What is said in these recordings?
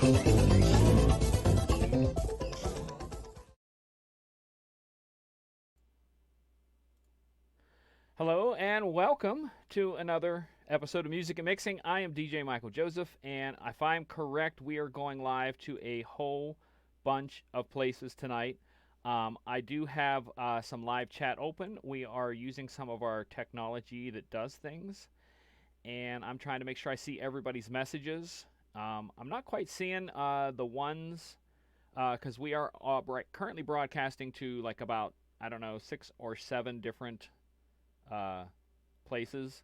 Hello and welcome to another episode of Music and Mixing. I am DJ Michael Joseph, and if I'm correct, we are going live to a whole bunch of places tonight. I do have some live chat open. We are using some of our technology that does things, and I'm trying to make sure I see everybody's messages. I'm not quite seeing the ones because we are currently broadcasting to like about, I don't know, 6 or 7 different places.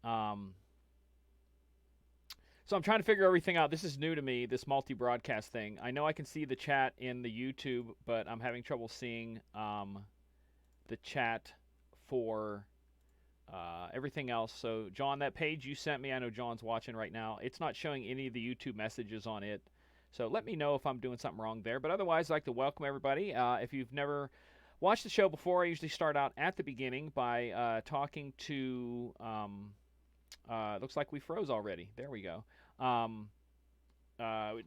So I'm trying to figure everything out. This is new to me, this multi-broadcast thing. I know I can see the chat in the YouTube, but I'm having trouble seeing the chat for everything else. So, John, that page you sent me, I know John's watching right now. It's not showing any of the YouTube messages on it. So let me know if I'm doing something wrong there. But otherwise, I'd like to welcome everybody. If you've never watched the show before, I usually start out at the beginning by talking to... looks like we froze already. There we go.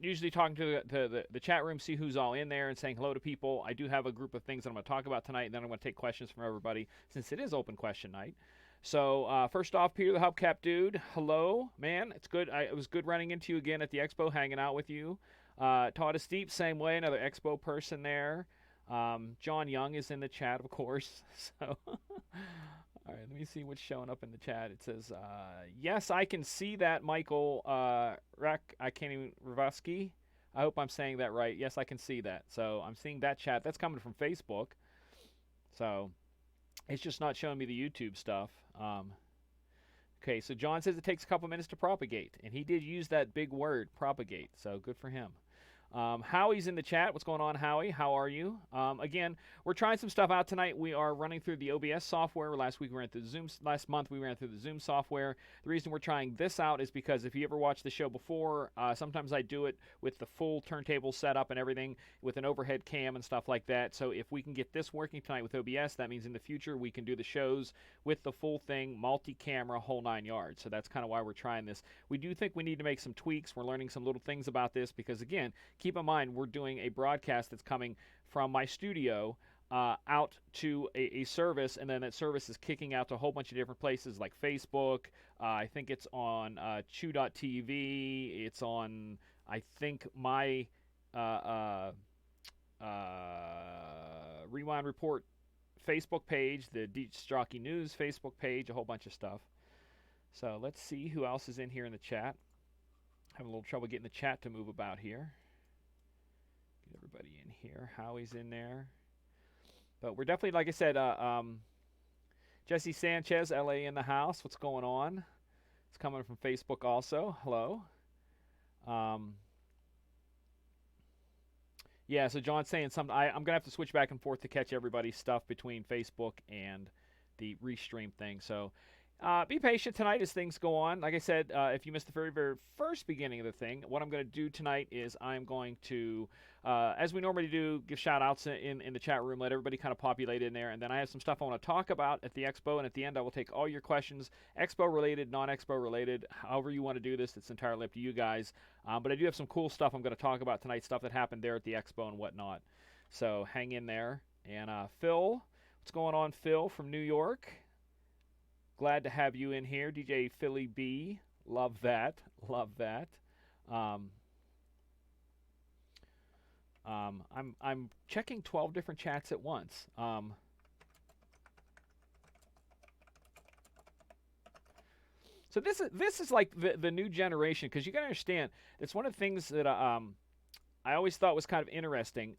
Usually talking to the chat room, see who's all in there, and saying hello to people. I do have a group of things that I'm going to talk about tonight, and then I'm going to take questions from everybody since it is open question night. So first off, Peter the Hubcap Dude, hello, man. It's good. It was good running into you again at the Expo, hanging out with you. Todd is Steep, same way, another Expo person there. John Young is in the chat, of course. So, all right, let me see what's showing up in the chat. It says, yes, I can see that, Michael I can't even, Ravusky. I hope I'm saying that right. Yes, I can see that. So I'm seeing that chat. That's coming from Facebook. So it's just not showing me the YouTube stuff. Okay, so John says it takes a couple minutes to propagate. And he did use that big word, propagate. So good for him. Howie's in the chat. What's going on, Howie? How are you? Again, we're trying some stuff out tonight. We are running through the OBS software. Last month we ran through the Zoom software. The reason we're trying this out is because if you ever watched the show before, sometimes I do it with the full turntable setup and everything with an overhead cam and stuff like that. So if we can get this working tonight with OBS, that means in the future we can do the shows with the full thing, multi-camera, whole 9 yards. So that's kind of why we're trying this. We do think we need to make some tweaks. We're learning some little things about this because, again, keep in mind, we're doing a broadcast that's coming from my studio out to a service, and then that service is kicking out to a whole bunch of different places like Facebook. I think it's on Chew.tv. It's on, I think, my Rewind Report Facebook page, the Jockey News Facebook page, a whole bunch of stuff. So let's see who else is in here in the chat. Having a little trouble getting the chat to move about here. Get everybody in here. Howie's in there. But we're definitely, like I said, Jesse Sanchez, LA in the house. What's going on? It's coming from Facebook also. Hello. Yeah, so John's saying something. I'm going to have to switch back and forth to catch everybody's stuff between Facebook and the restream thing. So be patient tonight as things go on. Like I said, if you missed the very, very first beginning of the thing, what I'm going to do tonight is I'm going to, as we normally do, give shout-outs in the chat room, let everybody kind of populate in there, and then I have some stuff I want to talk about at the Expo, and at the end I will take all your questions, Expo-related, non-Expo-related, however you want to do this. It's entirely up to you guys. But I do have some cool stuff I'm going to talk about tonight, stuff that happened there at the Expo and whatnot. So hang in there. And Phil, what's going on, Phil from New York? Glad to have you in here, DJ Philly B. Love that. Love that. I'm checking 12 different chats at once. So this is like the new generation, because you got to understand, it's one of the things that I always thought was kind of interesting.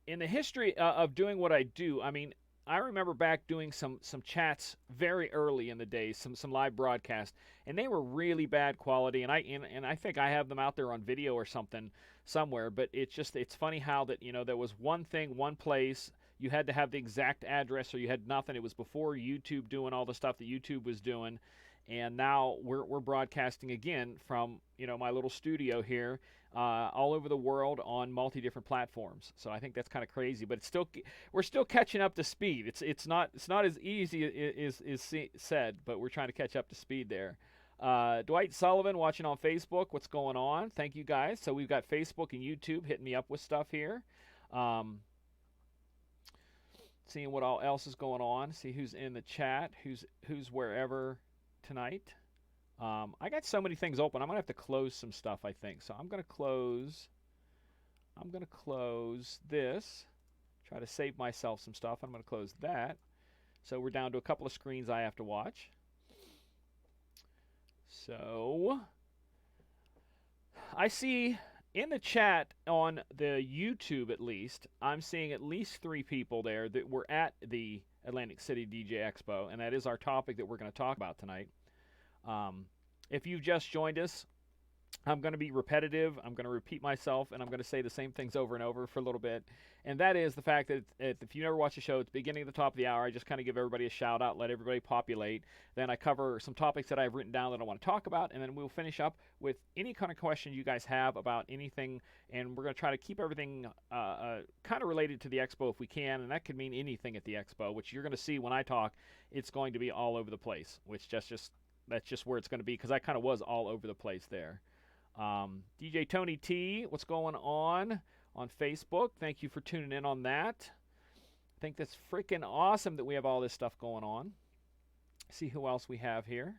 In the history of doing what I do, I mean, I remember back doing some chats very early in the days, some live broadcasts, and they were really bad quality. And I think I have them out there on video or something somewhere. But it's funny how that, you know, there was one thing, one place. You had to have the exact address, or you had nothing. It was before YouTube doing all the stuff that YouTube was doing. And now we're broadcasting again from, you know, my little studio here, all over the world on different platforms. So I think that's kind of crazy, but we're still catching up to speed. It's not as easy as said, but we're trying to catch up to speed there. Dwight Sullivan watching on Facebook. What's going on? Thank you guys. So we've got Facebook and YouTube hitting me up with stuff here. Seeing what all else is going on. See who's in the chat. Who's wherever tonight. I got so many things open. I'm gonna have to close some stuff, I think. So I'm gonna close this. Try to save myself some stuff. I'm gonna close that. So we're down to a couple of screens I have to watch. So I see in the chat on the YouTube, at least, I'm seeing at least 3 people there that were at the Atlantic City DJ Expo, and that is our topic that we're going to talk about tonight. If you've just joined us, I'm going to be repetitive. I'm going to repeat myself, and I'm going to say the same things over and over for a little bit. And that is the fact that if you never watch the show, at the beginning of the top of the hour, I just kind of give everybody a shout out, let everybody populate. Then I cover some topics that I've written down that I want to talk about, and then we'll finish up with any kind of question you guys have about anything. And we're going to try to keep everything kind of related to the Expo if we can, and that could mean anything at the Expo, which you're going to see when I talk. It's going to be all over the place, which that's just where it's going to be, because I kind of was all over the place there. DJ Tony T, what's going on Facebook? Thank you for tuning in on that. I think that's freaking awesome that we have all this stuff going on. See who else we have here.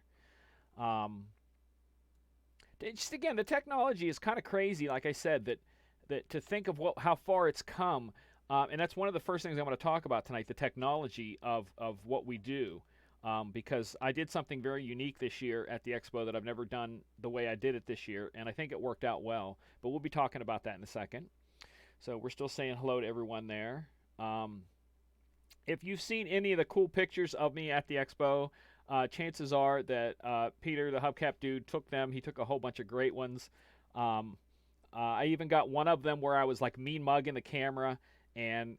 Just again, the technology is kind of crazy. Like I said, that to think of how far it's come, and that's one of the first things I want to talk about tonight: the technology of what we do. Because I did something very unique this year at the Expo that I've never done the way I did it this year, and I think it worked out well. But we'll be talking about that in a second. So we're still saying hello to everyone there. If you've seen any of the cool pictures of me at the Expo, chances are that Peter, the hubcap dude, took them. He took a whole bunch of great ones. I even got one of them where I was like mean mugging the camera. And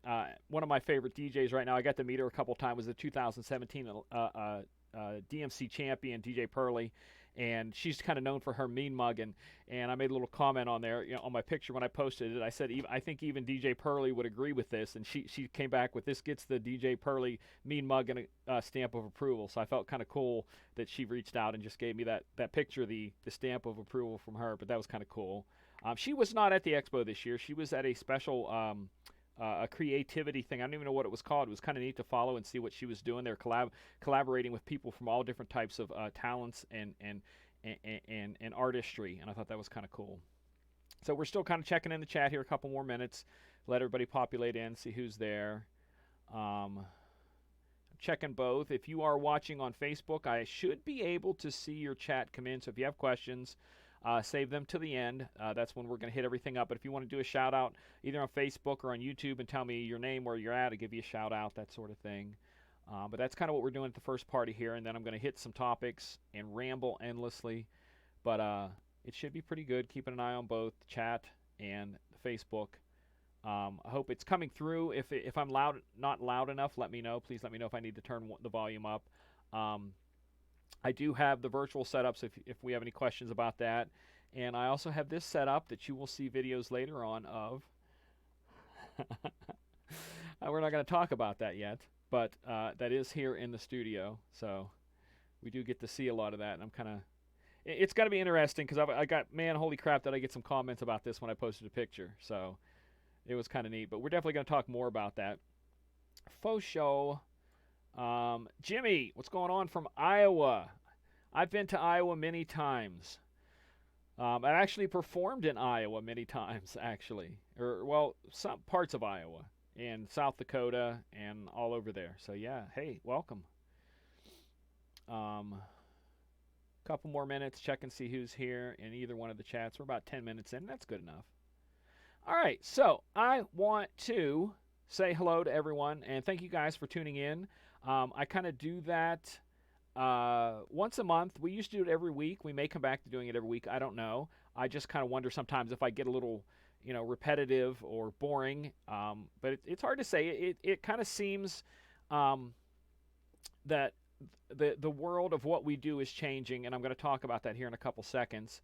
one of my favorite DJs right now, I got to meet her a couple times, was the 2017 DMC champion, DJ Pearly. And she's kind of known for her mean mugging. And I made a little comment on there, on my picture when I posted it. I said, I think even DJ Pearly would agree with this. And she came back with, this gets the DJ Pearly mean mugging stamp of approval. So I felt kind of cool that she reached out and just gave me that picture, the stamp of approval from her. But that was kind of cool. She was not at the Expo this year. She was at a special a creativity thing. I don't even know what it was called. It was kind of neat to follow and see what she was doing. They're collaborating with people from all different types of talents and artistry, and I thought that was kind of cool. So we're still kind of checking in the chat here, a couple more minutes. Let everybody populate in, see who's there. Checking both. If you are watching on Facebook, I should be able to see your chat come in. So if you have questions, save them to the end. That's when we're going to hit everything up. But if you want to do a shout out either on Facebook or on YouTube and tell me your name, where you're at, I'll give you a shout out, that sort of thing. But that's kind of what we're doing at the first party here. And then I'm going to hit some topics and ramble endlessly. But it should be pretty good. Keeping an eye on both the chat and the Facebook. I hope it's coming through. If I'm not loud enough, let me know. Please let me know if I need to turn the volume up. I do have the virtual setups if we have any questions about that. And I also have this set up that you will see videos later on of. We're not going to talk about that yet, but that is here in the studio. So we do get to see a lot of that. And I'm kind of, it's got to be interesting because I got, man, holy crap, did I get some comments about this when I posted a picture. So it was kind of neat, but we're definitely going to talk more about that. Faux show. Jimmy, what's going on from Iowa? I've been to Iowa many times. I've actually performed in Iowa many times, actually. Some parts of Iowa and South Dakota and all over there. So, yeah, hey, welcome. Couple more minutes, check and see who's here in either one of the chats. We're about 10 minutes in. That's good enough. All right, so I want to say hello to everyone, and thank you guys for tuning in. I kind of do that once a month. We used to do it every week. We may come back to doing it every week. I don't know. I just kind of wonder sometimes if I get a little, repetitive or boring. But it's hard to say. It kind of seems that the world of what we do is changing, and I'm going to talk about that here in a couple seconds.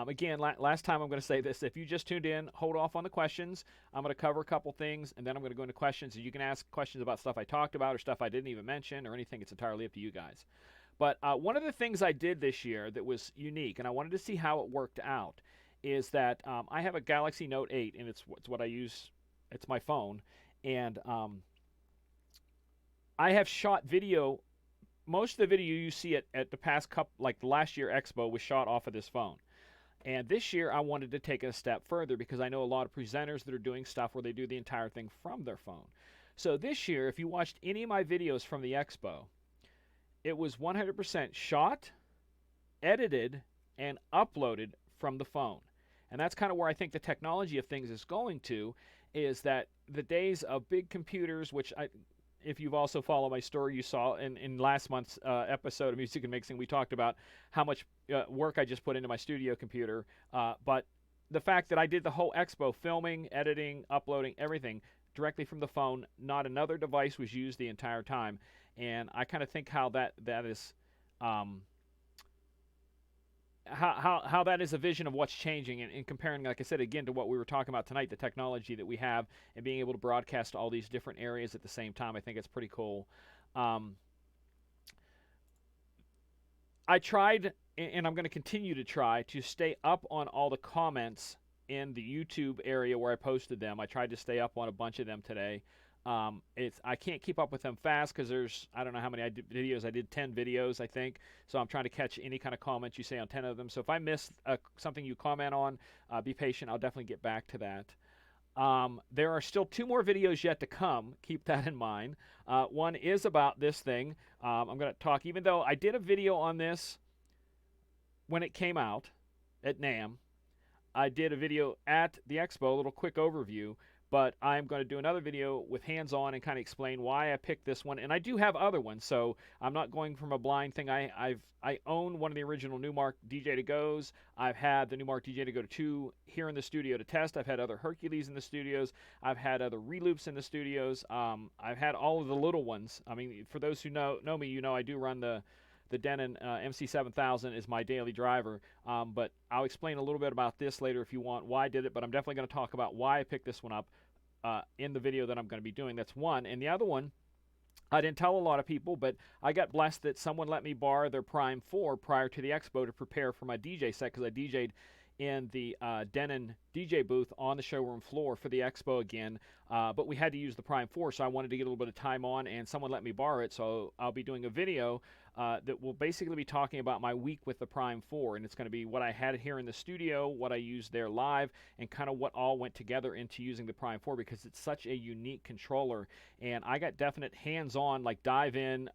Again, last time I'm going to say this. If you just tuned in, hold off on the questions. I'm going to cover a couple things, and then I'm going to go into questions. And you can ask questions about stuff I talked about or stuff I didn't even mention or anything. It's entirely up to you guys. But one of the things I did this year that was unique, and I wanted to see how it worked out, is that I have a Galaxy Note 8, and it's what I use. It's my phone, and I have shot video. Most of the video you see at the past couple, like the last year Expo, was shot off of this phone. And this year I wanted to take it a step further because I know a lot of presenters that are doing stuff where they do the entire thing from their phone. So this year, if you watched any of my videos from the Expo, it was 100% shot, edited, and uploaded from the phone. And that's kind of where I think the technology of things is going to, is that the days of big computers, which if you've also followed my story, you saw in last month's episode of Music and Mixing, we talked about how much work I just put into my studio computer. But the fact that I did the whole Expo, filming, editing, uploading, everything, directly from the phone, not another device was used the entire time. And I kind of think how that is... how that is a vision of what's changing, and comparing, like I said, again, to what we were talking about tonight, the technology that we have and being able to broadcast all these different areas at the same time. I think it's pretty cool. I tried, and I'm going to continue to try, to stay up on all the comments in the YouTube area where I posted them. I tried to stay up on a bunch of them today. I can't keep up with them fast because there's, I don't know how many videos. I did 10 videos, I think. So I'm trying to catch any kind of comments you say on 10 of them. So if I miss something you comment on, be patient. I'll definitely get back to that. There are still 2 more videos yet to come. Keep that in mind. One is about this thing. I'm going to talk, even though I did a video on this when it came out at NAMM. I did a video at the Expo, a little quick overview. But I'm going to do another video with hands-on and kind of explain why I picked this one. And I do have other ones, so I'm not going from a blind thing. I own one of the original Newmark DJ-to-Go's. I've had the Newmark DJ-to-Go 2 here in the studio to test. I've had other Hercules in the studios. I've had other Reloops in the studios. I've had all of the little ones. I mean, for those who know me, you know I do run the Denon MC7000 is my daily driver, but I'll explain a little bit about this later if you want, why I did it, but I'm definitely going to talk about why I picked this one up in the video that I'm going to be doing. That's one. And the other one, I didn't tell a lot of people, but I got blessed that someone let me borrow their Prime 4 prior to the Expo to prepare for my DJ set, because I DJ'd in the Denon DJ booth on the showroom floor for the Expo again, but we had to use the Prime 4, so I wanted to get a little bit of time on, and someone let me borrow it, so I'll be doing a video that will basically be talking about my week with the Prime 4, and it's going to be what I had here in the studio, what I used there live, and kind of what all went together into using the Prime 4, because it's such a unique controller, and I got definite hands-on, like dive in,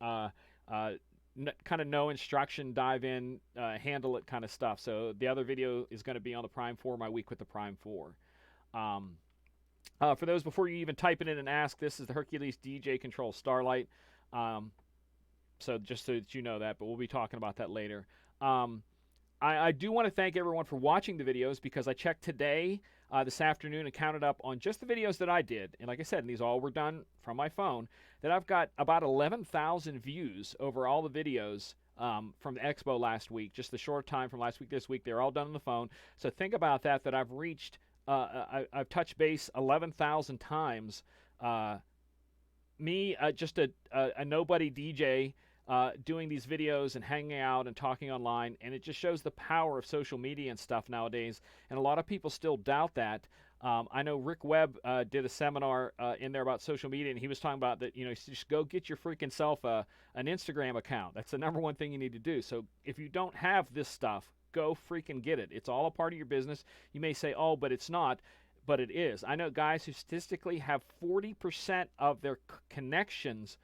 kind of no instruction, dive in, handle it kind of stuff. So the other video is going to be on the Prime 4, my week with the Prime 4. For those, before you even type it in and ask, this is the Hercules DJ Control Starlight. So just so that you know that, but we'll be talking about that later. I do want to thank everyone for watching the videos, because I checked today, this afternoon, and counted up on just the videos that I did. And like I said, and these all were done from my phone, that I've got about 11,000 views over all the videos from the Expo last week. Just the short time from last week, this week, they're all done on the phone. So think about that I've reached, I've touched base 11,000 times. Just a nobody DJ, doing these videos and hanging out and talking online, and it just shows the power of social media and stuff nowadays, and a lot of people still doubt that. I know Rick Webb did a seminar in there about social media, and he was talking about that, just go get your freaking self an Instagram account. That's the #1 thing you need to do. So if you don't have this stuff, go freaking get it. It's all a part of your business. You may say, oh, but it's not. But it is. I know guys who statistically have 40% of their connections,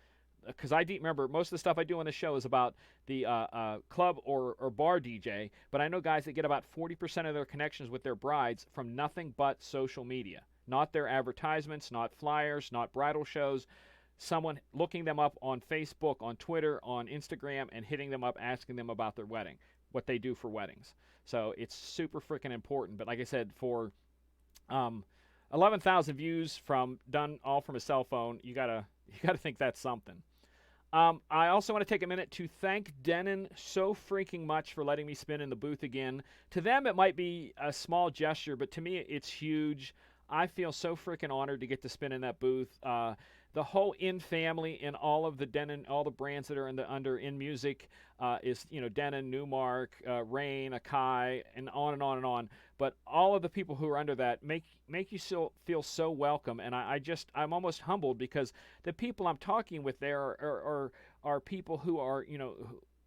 because remember, most of the stuff I do on the show is about the club or bar DJ, but I know guys that get about 40% of their connections with their brides from nothing but social media. Not their advertisements, not flyers, not bridal shows. Someone looking them up on Facebook, on Twitter, on Instagram, and hitting them up, asking them about their wedding, what they do for weddings. So it's super freaking important. But like I said, for 11,000 views done all from a cell phone, you gotta think that's something. I also want to take a minute to thank Denon so freaking much for letting me spin in the booth again. To them, it might be a small gesture, but to me, it's huge. I feel so freaking honored to get to spin in that booth. the whole In family and all of the Denon, all the brands that are under In Music is, Denon, Newmark, Rain, Akai, and on and on and on. But all of the people who are under that make you feel so welcome, and I'm almost humbled because the people I'm talking with there are people who are,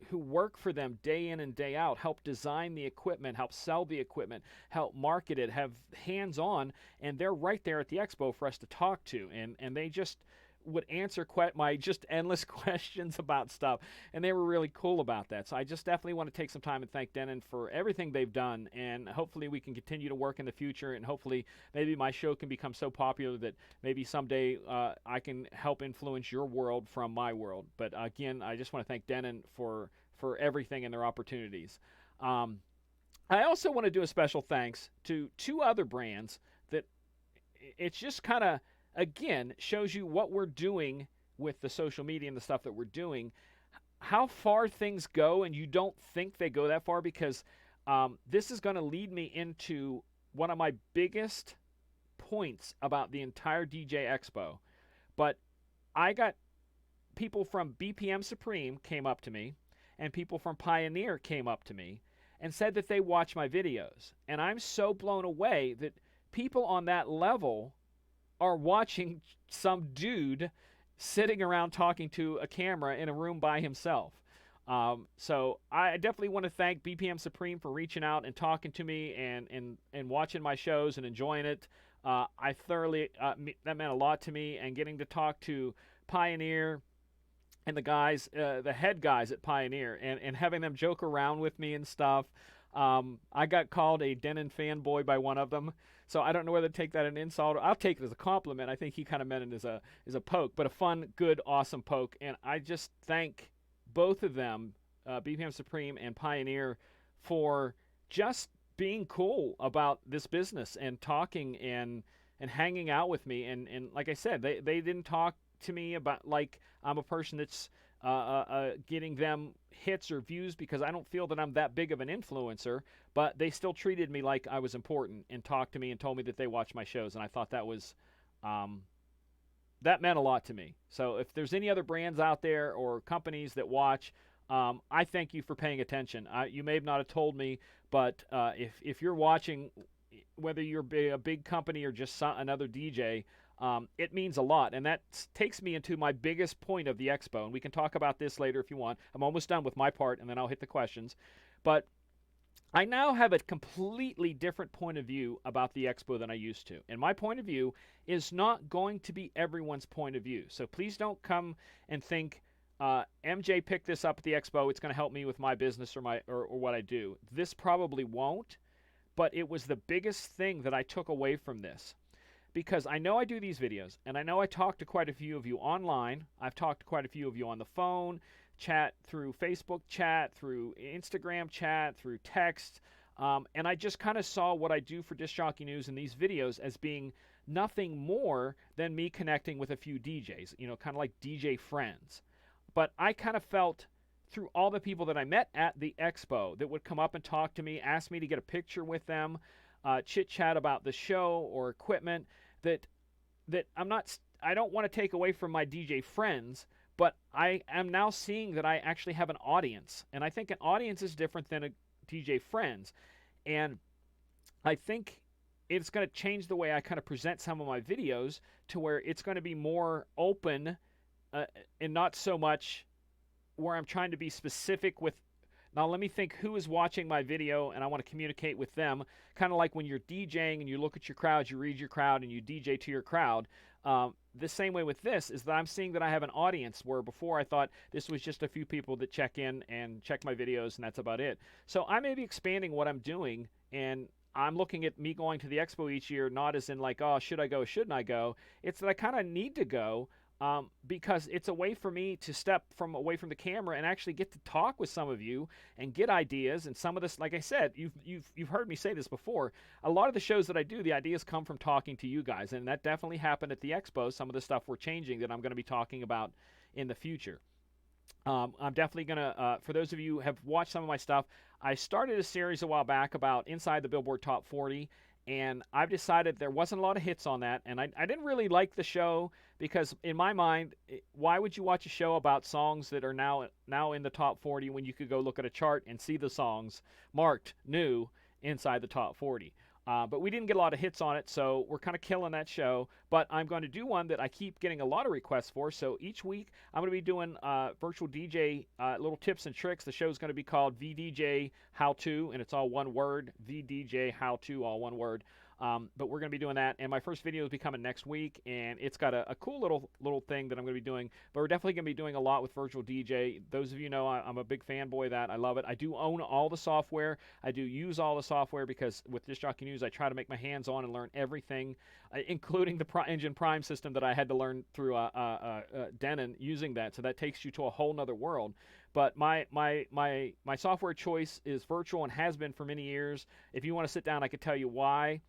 who work for them day in and day out, help design the equipment, help sell the equipment, help market it, have hands-on, and they're right there at the expo for us to talk to, and they just would answer my just endless questions about stuff, and they were really cool about that. So I just definitely want to take some time and thank Denon for everything they've done, and hopefully we can continue to work in the future, and hopefully maybe my show can become so popular that maybe someday I can help influence your world from my world. But again, I just want to thank Denon for everything and their opportunities. I also want to do a special thanks to two other brands that it's just kind of, again, shows you what we're doing with the social media and the stuff that we're doing, how far things go, and you don't think they go that far, because this is going to lead me into one of my biggest points about the entire DJ Expo. But I got people from BPM Supreme came up to me, and people from Pioneer came up to me and said that they watch my videos. And I'm so blown away that people on that level are watching some dude sitting around talking to a camera in a room by himself. So I definitely want to thank BPM Supreme for reaching out and talking to me and watching my shows and enjoying it. I thoroughly, that meant a lot to me, and getting to talk to Pioneer and the guys, the head guys at Pioneer, and having them joke around with me and stuff. I got called a Denon fanboy by one of them, so I don't know whether to take that as an insult or I'll take it as a compliment. I think he kind of meant it as a poke, but a fun, good, awesome poke. And I just thank both of them, BPM Supreme and Pioneer, for just being cool about this business and talking and hanging out with me. And like I said, they didn't talk to me about like I'm a person that's getting them hits or views, because I don't feel that I'm that big of an influencer, but they still treated me like I was important and talked to me and told me that they watched my shows, and I thought that was that meant a lot to me. So if there's any other brands out there or companies that watch, I thank you for paying attention. You may not have told me, but if you're watching, whether you're a big company or just another DJ, it means a lot, and that takes me into my biggest point of the expo, and we can talk about this later if you want. I'm almost done with my part, and then I'll hit the questions. But I now have a completely different point of view about the expo than I used to, and my point of view is not going to be everyone's point of view. So please don't come and think, MJ picked this up at the expo, it's going to help me with my business or what I do. This probably won't, but it was the biggest thing that I took away from this. Because I know I do these videos, and I know I talk to quite a few of you online. I've talked to quite a few of you on the phone, chat through Facebook chat, through Instagram chat, through text, and I just kind of saw what I do for Disc Jockey News in these videos as being nothing more than me connecting with a few DJs, kind of like DJ friends. But I kind of felt through all the people that I met at the expo that would come up and talk to me, ask me to get a picture with them, chit-chat about the show or equipment, that I don't want to take away from my DJ friends, but I am now seeing that I actually have an audience, and I think an audience is different than a DJ friends, and I think it's going to change the way I kind of present some of my videos to where it's going to be more open, and not so much where I'm trying to be specific with, now let me think who is watching my video and I want to communicate with them. Kind of like when you're DJing and you look at your crowd, you read your crowd, and you DJ to your crowd. The same way with this is that I'm seeing that I have an audience, where before I thought this was just a few people that check in and check my videos and that's about it. So I may be expanding what I'm doing, and I'm looking at me going to the expo each year not as in like, oh, should I go, shouldn't I go? It's that I kind of need to go, because it's a way for me to step away from the camera and actually get to talk with some of you and get ideas. And some of this, like I said, you've heard me say this before. A lot of the shows that I do, the ideas come from talking to you guys, and that definitely happened at the expo. Some of the stuff we're changing that I'm going to be talking about in the future. I'm definitely going to, for those of you who have watched some of my stuff, I started a series a while back about inside the Billboard Top 40. And I've decided there wasn't a lot of hits on that, and I didn't really like the show because in my mind, why would you watch a show about songs that are now in the top 40 when you could go look at a chart and see the songs marked new inside the top 40? But we didn't get a lot of hits on it, so we're kind of killing that show. But I'm going to do one that I keep getting a lot of requests for. So each week, I'm going to be doing virtual DJ little tips and tricks. The show's going to be called VDJ How To, and it's all one word. VDJ How To, all one word. But we're going to be doing that, and my first video will be coming next week, and it's got a cool little thing that I'm going to be doing. But we're definitely going to be doing a lot with virtual DJ. Those of you know I'm a big fanboy of that. I love it. I do own all the software. I do use all the software because with Disc Jockey News, I try to make my hands on and learn everything, including the Engine Prime system that I had to learn through Denon using that. So that takes you to a whole nother world. But my software choice is virtual and has been for many years. If you want to sit down, I could tell you why.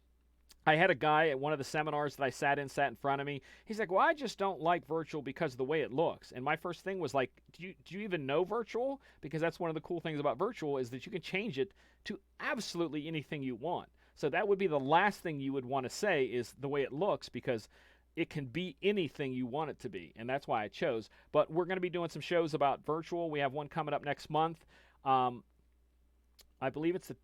I had a guy at one of the seminars that I sat in front of me. He's like, well, I just don't like virtual because of the way it looks. And my first thing was like, do you even know virtual? Because that's one of the cool things about virtual is that you can change it to absolutely anything you want. So that would be the last thing you would want to say is the way it looks, because it can be anything you want it to be. And that's why I chose. But we're going to be doing some shows about virtual. We have one coming up next month. I believe it's the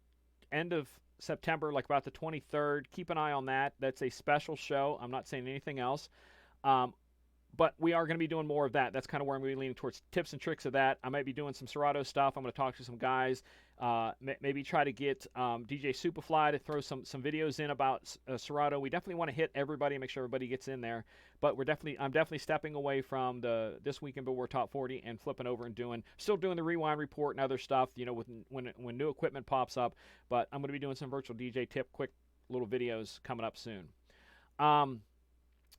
end of September, like about the 23rd. Keep an eye on that. That's a special show. I'm not saying anything else. But we are going to be doing more of that. That's kind of where I'm going to be leaning towards tips and tricks of that. I might be doing some Serato stuff. I'm going to talk to some guys. Maybe try to get DJ Superfly to throw some videos in about Serato. We definitely want to hit everybody and make sure everybody gets in there. But I'm definitely stepping away from the This Week in Billboard Top 40 and flipping over and still doing the Rewind Report and other stuff, when new equipment pops up. But I'm going to be doing some virtual DJ tip, quick little videos coming up soon.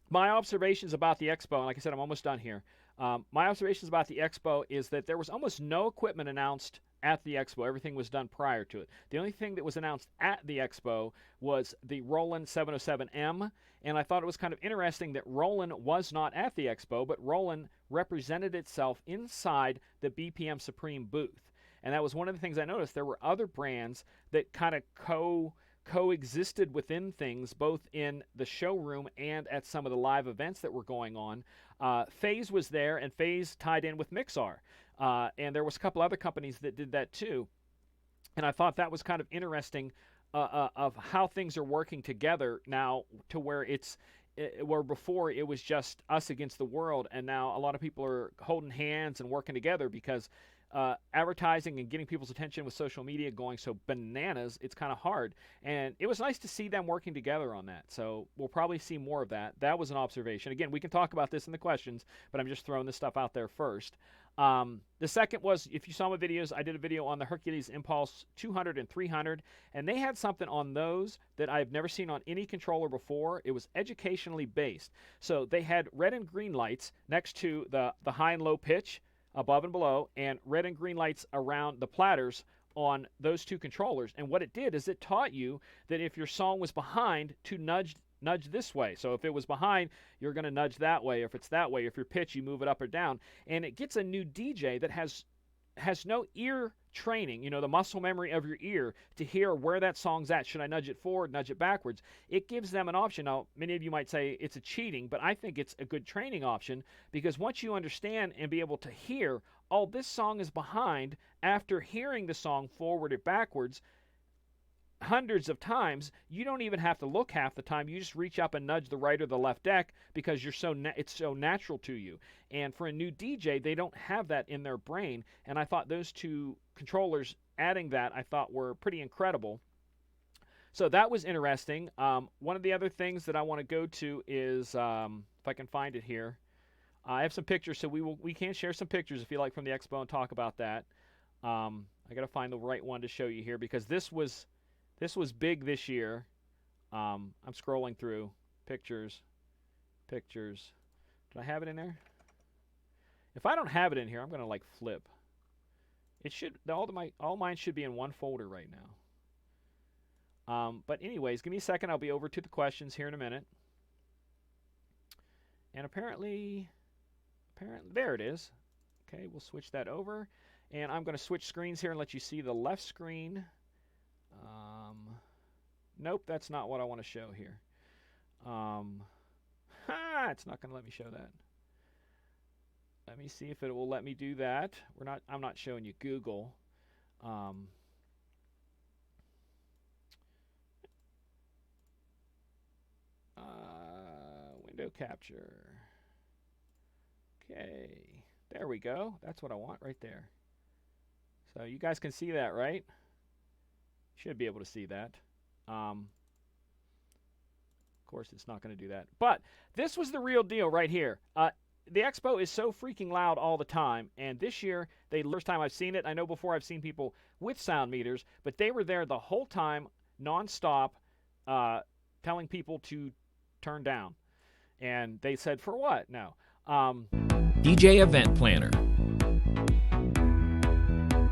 My observations about the Expo, and like I said, I'm almost done here. My observations about the Expo is that there was almost no equipment announced at the Expo. Everything was done prior to it. The only thing that was announced at the Expo was the Roland 707M, and I thought it was kind of interesting that Roland was not at the Expo, but Roland represented itself inside the BPM Supreme booth. And that was one of the things I noticed. There were other brands that kind of coexisted within things, both in the showroom and at some of the live events that were going on. FaZe was there, and FaZe tied in with Mixar. And there was a couple other companies that did that too. And I thought that was kind of interesting of how things are working together now, to where where before it was just us against the world, and now a lot of people are holding hands and working together because advertising and getting people's attention with social media going so bananas, it's kind of hard. And it was nice to see them working together on that. So we'll probably see more of that. That was an observation. Again, we can talk about this in the questions, but I'm just throwing this stuff out there first. The second was, if you saw my videos, I did a video on the Hercules Impulse 200 and 300, and they had something on those that I've never seen on any controller before. It was educationally based. So they had red and green lights next to the high and low pitch, above and below, and red and green lights around the platters on those two controllers. And what it did is it taught you that if your song was behind, to nudge this way. So if it was behind, you're going to nudge that way. If it's that way, if your pitch, you move it up or down. And it gets a new DJ that has no ear training, the muscle memory of your ear to hear where that song's at. Should I nudge it forward, nudge it backwards? It gives them an option. Now, many of you might say it's a cheating, but I think it's a good training option, because once you understand and be able to hear, oh, this song is behind, after hearing the song forward or backwards hundreds of times, you don't even have to look half the time. You just reach up and nudge the right or the left deck because it's so natural to you. And for a new DJ, they don't have that in their brain. And I thought those two controllers adding that, I thought were pretty incredible. So that was interesting. One of the other things that I want to go to is, if I can find it here, I have some pictures, so we can share some pictures if you like from the Expo and talk about that. I got to find the right one to show you here, because this was big this year. I'm scrolling through pictures. Did I have it in there? If I don't have it in here, I'm gonna flip. It should, all mine should be in one folder right now. But anyways, give me a second. I'll be over to the questions here in a minute. And apparently, there it is. Okay, we'll switch that over, and I'm going to switch screens here and let you see the left screen. Nope, that's not what I want to show here. It's not going to let me show that. Let me see if it will let me do that. I'm not showing you Google. Window capture. Okay, there we go. That's what I want right there. So you guys can see that, right? Should be able to see that. Of course, it's not going to do that. But this was the real deal right here. The Expo is so freaking loud all the time, and this year, the first time I've seen it, I know before I've seen people with sound meters, but they were there the whole time, nonstop, telling people to turn down. And they said, for what? No. DJ Event Planner,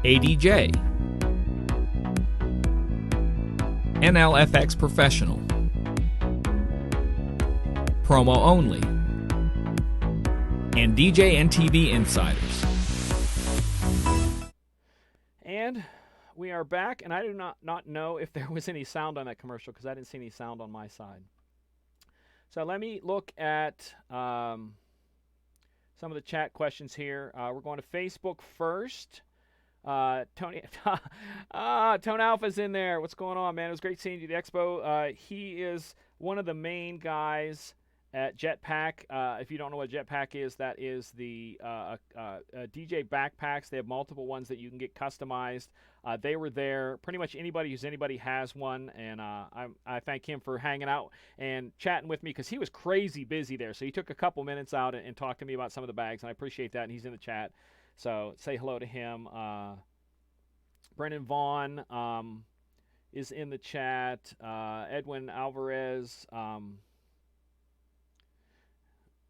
ADJ, NLFX Professional, Promo Only, and DJNTV Insiders. And we are back, and I do not know if there was any sound on that commercial because I didn't see any sound on my side. So let me look at some of the chat questions here. We're going to Facebook first. Tony Alpha's in there. What's going on, man? It was great seeing you at the Expo. He is one of the main guys at Jetpack. If you don't know what Jetpack is, that is the DJ backpacks. They have multiple ones that you can get customized. They were there. Pretty much anybody has one, and I thank him for hanging out and chatting with me because he was crazy busy there. So he took a couple minutes out and talked to me about some of the bags, and I appreciate that, and he's in the chat. So say hello to him. Brendan Vaughn is in the chat. Edwin Alvarez. So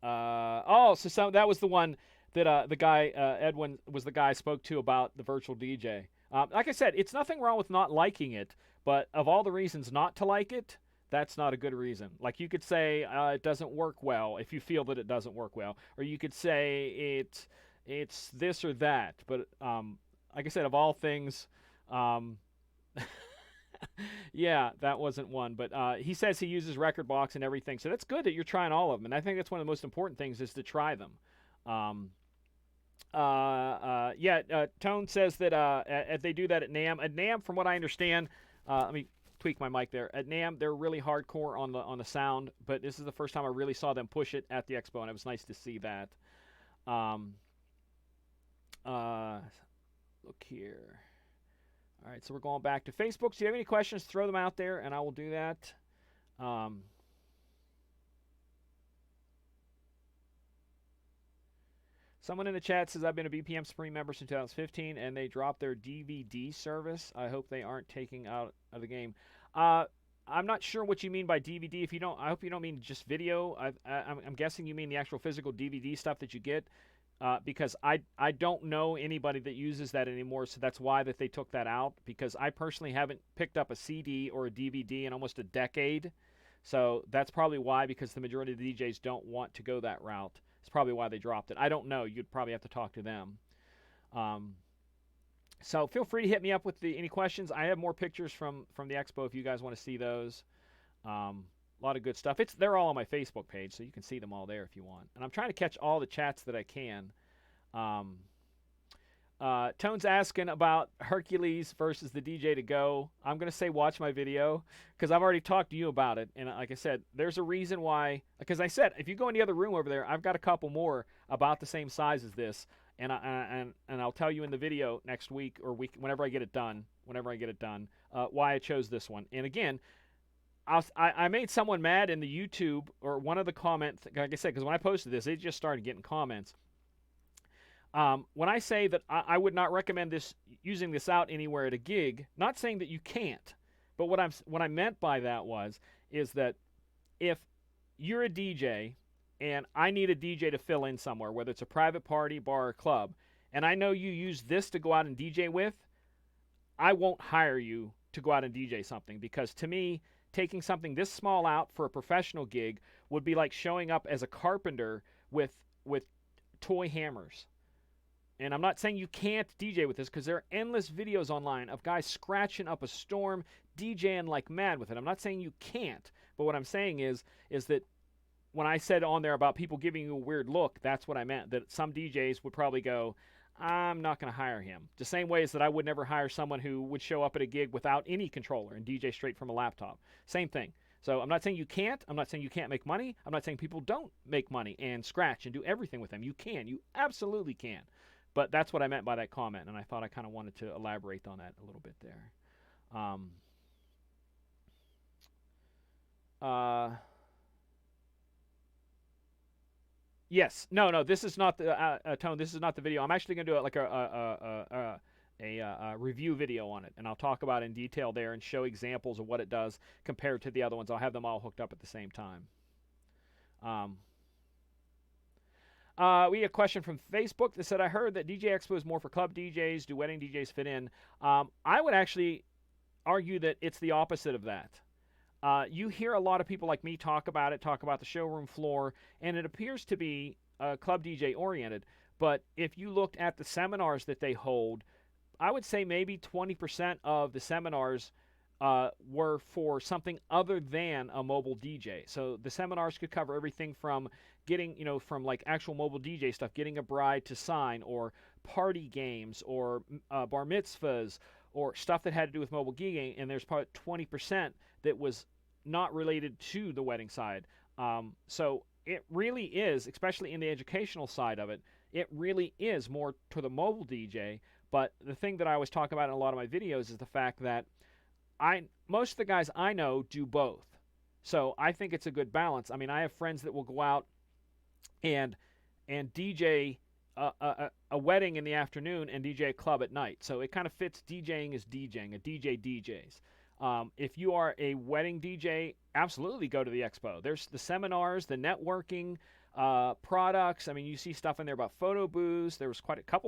that was the one that the guy, Edwin, was the guy I spoke to about the virtual DJ. Like I said, it's nothing wrong with not liking it, but of all the reasons not to like it, that's not a good reason. Like you could say it doesn't work well if you feel that it doesn't work well, or you could say it's this or that. But like I said, of all things, yeah, that wasn't one. But he says he uses Record Box and everything, so that's good that you're trying all of them. And I think that's one of the most important things is to try them. Tone says that they do that at NAMM. At NAMM, from what I understand, let me tweak my mic there. At NAMM, they're really hardcore on the sound, but this is the first time I really saw them push it at the Expo, and it was nice to see that. Look here. All right, so we're going back to Facebook. So if you have any questions, throw them out there, and I will do that. Someone in the chat says, I've been a BPM Supreme member since 2015, and they dropped their DVD service. I hope they aren't taking out of the game. I'm not sure what you mean by DVD. If you don't, I hope you don't mean just video. I'm guessing you mean the actual physical DVD stuff that you get. Because I don't know anybody that uses that anymore, so that's why that they took that out, because I personally haven't picked up a CD or a DVD in almost a decade. So that's probably why, because the majority of the DJs don't want to go that route. It's probably why they dropped it. I don't know. You'd probably have to talk to them. So feel free to hit me up with any questions. I have more pictures from the Expo if you guys want to see those. A lot of good stuff. They're all on my Facebook page, so you can see them all there if you want. And I'm trying to catch all the chats that I can. Tone's asking about Hercules versus the DJ to go. I'm going to say watch my video because I've already talked to you about it. And like I said, there's a reason why. Because I said, if you go in the other room over there, I've got a couple more about the same size as this. And I'll tell you in the video next week or whenever I get it done, why I chose this one. And again, I made someone mad in the YouTube or one of the comments, like I said, because when I posted this, it just started getting comments. When I say that I would not recommend using this out anywhere at a gig, not saying that you can't, but what I meant by that is that if you're a DJ and I need a DJ to fill in somewhere, whether it's a private party, bar, or club, and I know you use this to go out and DJ with, I won't hire you to go out and DJ something, because to me, taking something this small out for a professional gig would be like showing up as a carpenter with toy hammers. and I'm not saying you can't DJ with this, because there are endless videos online of guys scratching up a storm, DJing like mad with it. I'm not saying you can't, but what I'm saying is that when I said on there about people giving you a weird look, that's what I meant. That some DJs would probably go, I'm not going to hire him. The same way as that I would never hire someone who would show up at a gig without any controller and DJ straight from a laptop. Same thing. So I'm not saying you can't. I'm not saying you can't make money. I'm not saying people don't make money and scratch and do everything with them. You can. You absolutely can. But that's what I meant by that comment, and I thought I kind of wanted to elaborate on that a little bit there. Yes. No. This is not the Tone. This is not the video. I'm actually going to do it like a review video on it, and I'll talk about it in detail there and show examples of what it does compared to the other ones. I'll have them all hooked up at the same time. We had a question from Facebook that said, I heard that DJ Expo is more for club DJs. Do wedding DJs fit in? I would actually argue that it's the opposite of that. You hear a lot of people like me talk about the showroom floor, and it appears to be club DJ oriented. But if you looked at the seminars that they hold, I would say maybe 20% of the seminars were for something other than a mobile DJ. So the seminars could cover everything from getting, from like actual mobile DJ stuff, getting a bride to sign, or party games, or bar mitzvahs, or stuff that had to do with mobile gigging. And there's probably 20% that was not related to the wedding side. So it really is, especially in the educational side of it, it really is more to the mobile DJ. But the thing that I always talk about in a lot of my videos is the fact that most of the guys I know do both. So I think it's a good balance. I mean, I have friends that will go out and DJ a wedding in the afternoon and DJ a club at night. So it kind of fits. DJing is DJing. A DJ DJs. If you are a wedding DJ, absolutely go to the expo. There's the seminars, the networking, products. I mean, you see stuff in there about photo booths. There was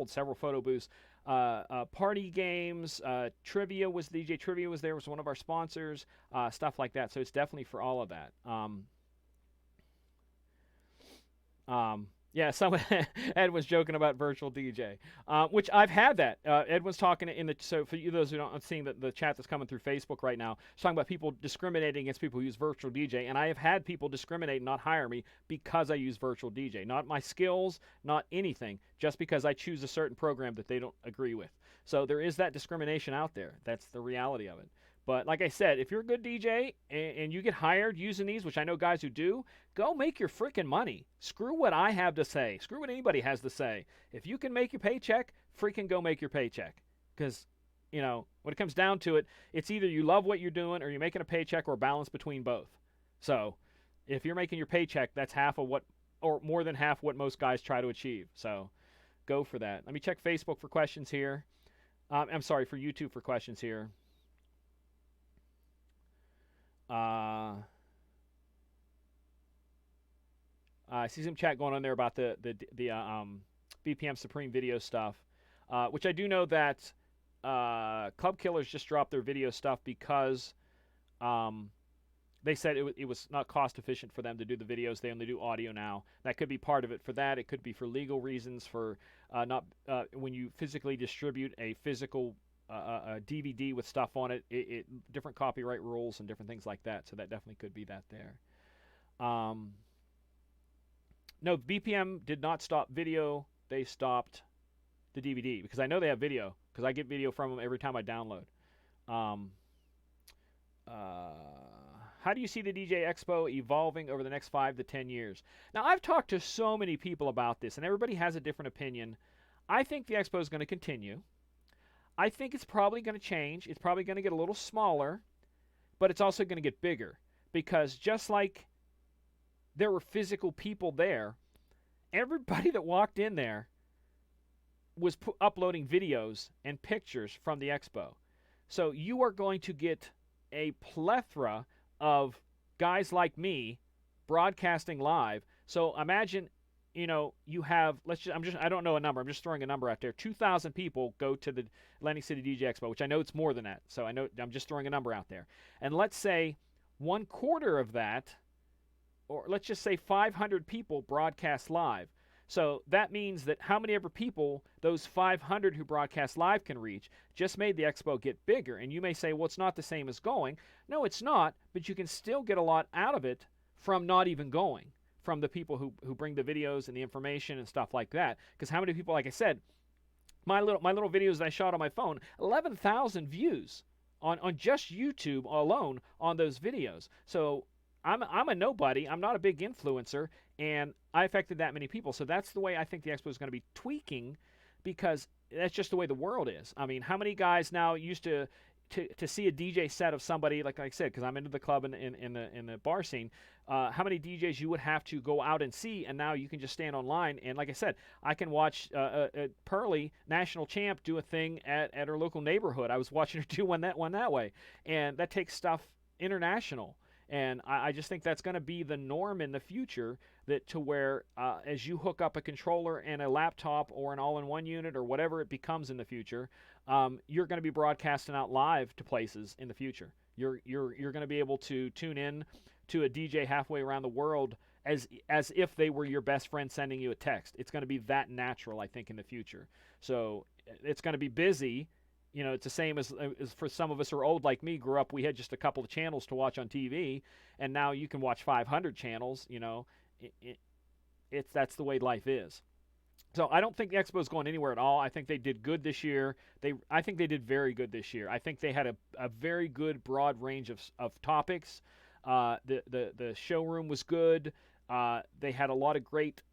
several photo booths. Party games, trivia was DJ Trivia was there, was one of our sponsors, stuff like that. So it's definitely for all of that. Yeah, Ed was joking about virtual DJ, which I've had that. Ed was talking so for you those who don't seeing the chat that's coming through Facebook right now, it's talking about people discriminating against people who use virtual DJ, and I have had people discriminate and not hire me because I use virtual DJ. Not my skills, not anything, just because I choose a certain program that they don't agree with. So there is that discrimination out there. That's the reality of it. But like I said, if you're a good DJ and you get hired using these, which I know guys who do, go make your freaking money. Screw what I have to say. Screw what anybody has to say. If you can make your paycheck, freaking go make your paycheck. Because, when it comes down to it, it's either you love what you're doing or you're making a paycheck, or a balance between both. So if you're making your paycheck, that's half of what, or more than half what most guys try to achieve. So go for that. Let me check Facebook for questions here. I'm sorry, for YouTube for questions here. I see some chat going on there about the BPM Supreme video stuff, which I do know that Club Killers just dropped their video stuff because they said it was not cost efficient for them to do the videos. They only do audio now. That could be part of it for that. It could be for legal reasons, for not when you physically distribute a physical a DVD with stuff on it, different copyright rules and different things like that. So that definitely could be that there. No, BPM did not stop video. They stopped the DVD, because I know they have video, because I get video from them every time I download. How do you see the DJ Expo evolving over the next 5 to 10 years? Now, I've talked to so many people about this, and everybody has a different opinion. I think the Expo is going to continue. I think it's probably going to change. It's probably going to get a little smaller, but it's also going to get bigger, because just like there were physical people there, everybody that walked in there was uploading videos and pictures from the Expo. So you are going to get a plethora of guys like me broadcasting live. So imagine, you have, I don't know a number, I'm just throwing a number out there. 2,000 people go to the Atlantic City DJ Expo, which I know it's more than that. So I know, I'm just throwing a number out there. And let's say 1/4 of that, or let's just say 500 people broadcast live. So that means that how many ever people those 500 who broadcast live can reach just made the expo get bigger. And you may say, well, it's not the same as going. No, it's not, but you can still get a lot out of it from not even going, from the people who bring the videos and the information and stuff like that. Because how many people, like I said, my little videos that I shot on my phone, 11,000 views on just YouTube alone on those videos. So I'm a nobody. I'm not a big influencer, and I affected that many people. So that's the way I think the expo is going to be tweaking, because that's just the way the world is. I mean, how many guys now used to see a DJ set of somebody, like I said, because I'm into the club and in the bar scene, how many DJs you would have to go out and see, and now you can just stand online. And like I said, I can watch Pearly, national champ, do a thing at her local neighborhood. I was watching her do one that way, and that takes stuff international. And I just think that's going to be the norm in the future, that to where as you hook up a controller and a laptop or an all-in-one unit or whatever it becomes in the future, you're going to be broadcasting out live to places in the future. You're going to be able to tune in to a DJ halfway around the world as if they were your best friend sending you a text. It's going to be that natural, I think, in the future. So it's going to be busy. You know, it's the same as for some of us who are old like me, grew up, we had just a couple of channels to watch on TV, and now you can watch 500 channels. You know, that's the way life is. So I don't think the expo is going anywhere at all. I think they did good this year. I think they did very good this year. I think they had a very good broad range of topics. The showroom was good. They had a lot of great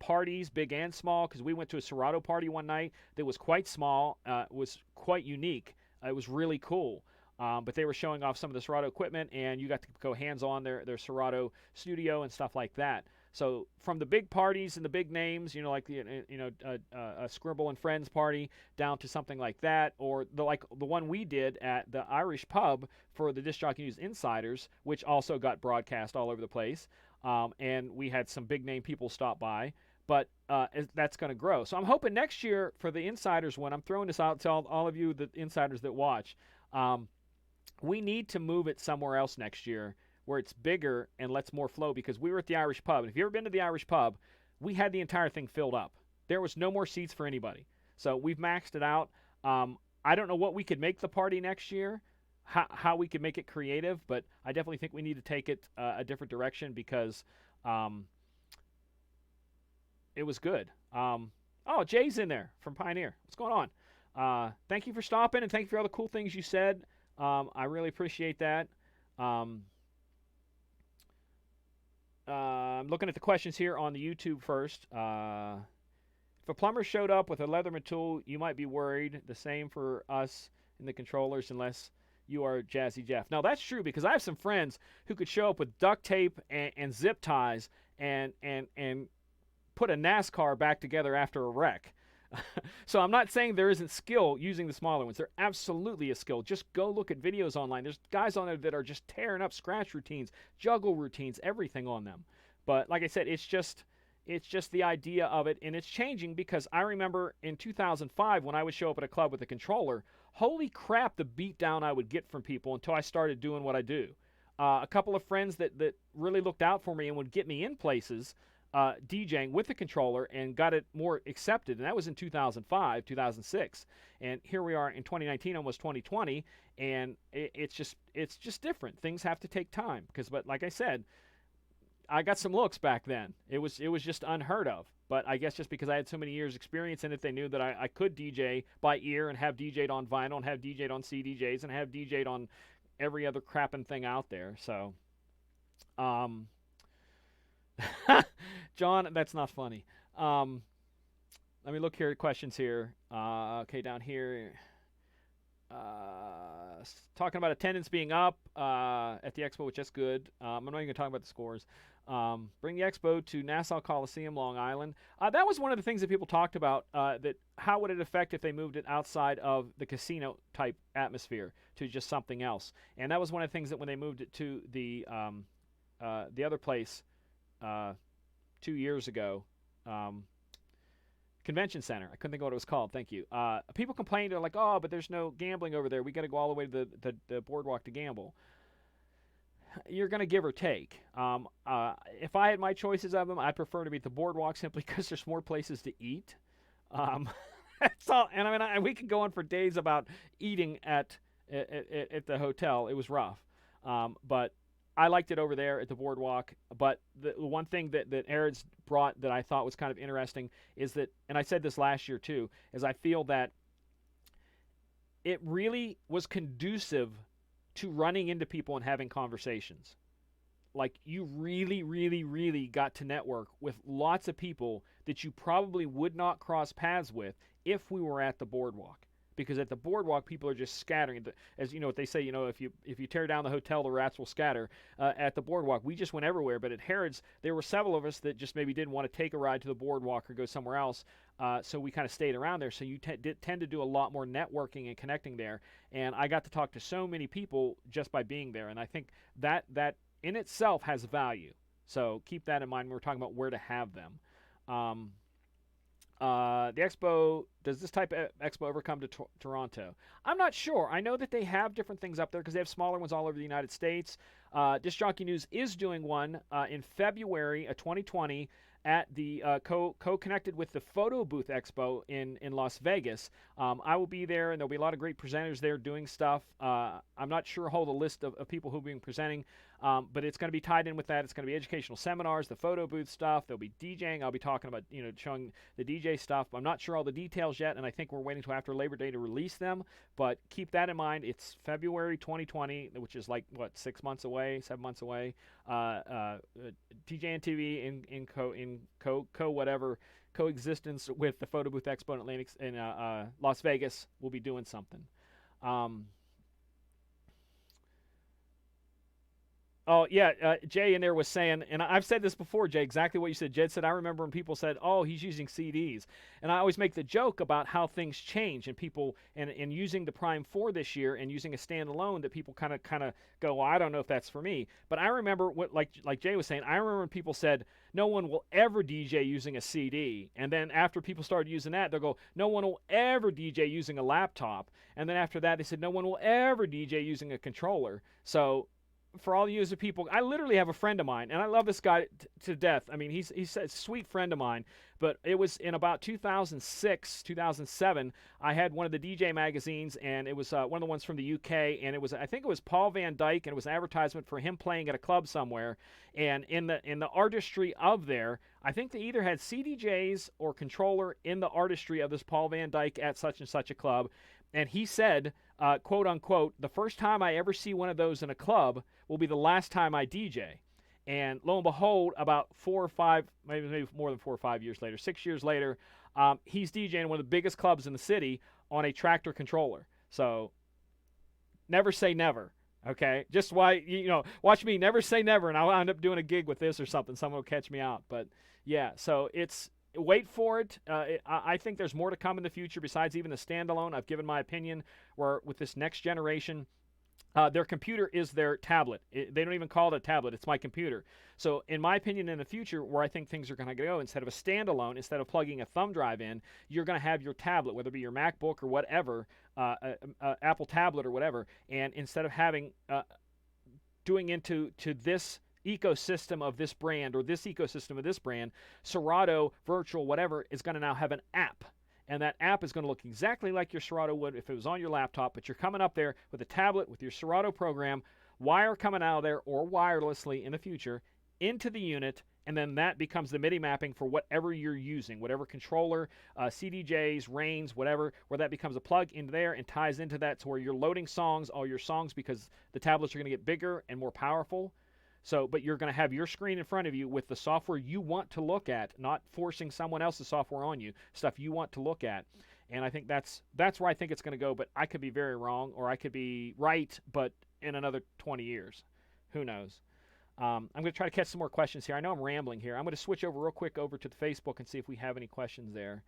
parties, big and small, because we went to a Serato party one night that was quite small, was quite unique. It was really cool. But they were showing off some of the Serato equipment, and you got to go hands-on their Serato studio and stuff like that. So from the big parties and the big names, you know, like a Scribble and Friends party, down to something like that, or the one we did at the Irish pub for the Disc Jockey News Insiders, which also got broadcast all over the place. And we had some big name people stop by, but that's going to grow. So I'm hoping next year for the Insiders one, I'm throwing this out to all of you, the Insiders that watch, we need to move it somewhere else next year where it's bigger and lets more flow, because we were at the Irish pub. And if you've ever been to the Irish pub, we had the entire thing filled up. There was no more seats for anybody. So we've maxed it out. I don't know what we could make the party next year, how we could make it creative, but I definitely think we need to take it a different direction, because it was good. Oh, Jay's in there from Pioneer. What's going on? Thank you for stopping, and thank you for all the cool things you said. I really appreciate that. I'm looking at the questions here on the YouTube first. If a plumber showed up with a Leatherman tool, you might be worried. The same for us in the controllers, unless you are Jazzy Jeff. Now, that's true, because I have some friends who could show up with duct tape and zip ties and put a NASCAR back together after a wreck. So I'm not saying there isn't skill using the smaller ones. There absolutely is skill. Just go look at videos online. There's guys on there that are just tearing up scratch routines, juggle routines, everything on them. But like I said, it's just the idea of it, and it's changing, because I remember in 2005 when I would show up at a club with a controller, holy crap, the beatdown I would get from people until I started doing what I do. A couple of friends that really looked out for me and would get me in places DJing with the controller and got it more accepted, and that was in 2005, 2006, and here we are in 2019, almost 2020, and it's just different. Things have to take time, but like I said, I got some looks back then. It was just unheard of, but I guess just because I had so many years experience in it, they knew that I could DJ by ear and have DJ'd on vinyl and have DJ'd on CDJs and have DJ'd on every other crapping thing out there. So John, that's not funny. Let me look here at questions here. Okay, down here. Talking about attendance being up at the Expo, which is good. I'm not even going to talk about the scores. Bring the Expo to Nassau Coliseum, Long Island. That was one of the things that people talked about, that how would it affect if they moved it outside of the casino-type atmosphere to just something else. And that was one of the things that when they moved it to the other place 2 years ago, Convention Center. I couldn't think of what it was called. Thank you. People complained. They're like, oh, but there's no gambling over there. We got to go all the way to the boardwalk to gamble. you're going to give or take. If I had my choices of them, I'd prefer to be at the boardwalk simply because there's more places to eat. Um, that's all. And I mean, we could go on for days about eating at the hotel. It was rough, but I liked it over there at the boardwalk. But the one thing that Arid's brought that I thought was kind of interesting is that, and I said this last year too, is I feel that it really was conducive to running into people and having conversations. Like, you really, really, really got to network with lots of people that you probably would not cross paths with if we were at the boardwalk. Because at the boardwalk, people are just scattering. As you know what they say, if you tear down the hotel, the rats will scatter. At the boardwalk, we just went everywhere. But at Harrods, there were several of us that just maybe didn't want to take a ride to the boardwalk or go somewhere else. So we kind of stayed around there. So you tend to do a lot more networking and connecting there. And I got to talk to so many people just by being there. And I think that in itself has value. So keep that in mind when we're talking about where to have them. The Expo, does this type of Expo ever come to Toronto? I'm not sure. I know that they have different things up there because they have smaller ones all over the United States. Disc Jockey News is doing one in February of 2020 at the co-connected with the Photo Booth Expo in Las Vegas. I will be there, and there'll be a lot of great presenters there doing stuff. I'm not sure how the list of people who will be presenting, but it's going to be tied in with that. It's going to be educational seminars, the photo booth stuff. There'll be DJing. I'll be talking about, showing the DJ stuff. I'm not sure all the details yet, and I think we're waiting till after Labor Day to release them. But keep that in mind. It's February 2020, which is like, 6 months away, 7 months away. DJNTV in coexistence with the Photo Booth Expo in Las Vegas will be doing something. Oh, yeah, Jay in there was saying, and I've said this before, Jay, exactly what you said. Jed said, I remember when people said, oh, he's using CDs. And I always make the joke about how things change and people, and using the Prime 4 this year and using a standalone, that people kind of go, well, I don't know if that's for me. But I remember, like Jay was saying, I remember when people said, no one will ever DJ using a CD. And then after people started using that, they'll go, no one will ever DJ using a laptop. And then after that, they said, no one will ever DJ using a controller. So for all you people, I literally have a friend of mine, and I love this guy to death. I mean, he's a sweet friend of mine, but it was in about 2006, 2007, I had one of the DJ magazines, and it was one of the ones from the UK, and I think it was Paul Van Dyke, and it was an advertisement for him playing at a club somewhere, and in the artistry of there, I think they either had CDJs or controller in the artistry of this Paul Van Dyke at such and such a club. And he said, quote unquote, the first time I ever see one of those in a club will be the last time I DJ. And lo and behold, about 4 or 5, maybe more than 4 or 5 years later, 6 years later, he's DJing one of the biggest clubs in the city on a tractor controller. So never say never. Okay, just watch me never say never, and I'll end up doing a gig with this or something. Someone will catch me out. But yeah, so wait for it. I think there's more to come in the future besides even the standalone. I've given my opinion where with this next generation, their computer is their tablet. They don't even call it a tablet. It's my computer. So in my opinion, in the future, where I think things are going to go, instead of a standalone, instead of plugging a thumb drive in, you're going to have your tablet, whether it be your MacBook or whatever, Apple tablet or whatever. And instead of having doing into this ecosystem of this brand or this ecosystem of this brand, Serato, Virtual, whatever, is going to now have an app. And that app is going to look exactly like your Serato would if it was on your laptop, but you're coming up there with a tablet with your Serato program, wire coming out of there or wirelessly in the future into the unit, and then that becomes the MIDI mapping for whatever you're using, whatever controller, CDJs, Reigns, whatever, where that becomes a plug into there and ties into that to where you're loading songs, all your songs, because the tablets are going to get bigger and more powerful. So, but you're going to have your screen in front of you with the software you want to look at, not forcing someone else's software on you, stuff you want to look at. And I think that's where I think it's going to go, but I could be very wrong, or I could be right, but in another 20 years. Who knows? I'm going to try to catch some more questions here. I know I'm rambling here. I'm going to switch over real quick over to the Facebook and see if we have any questions there.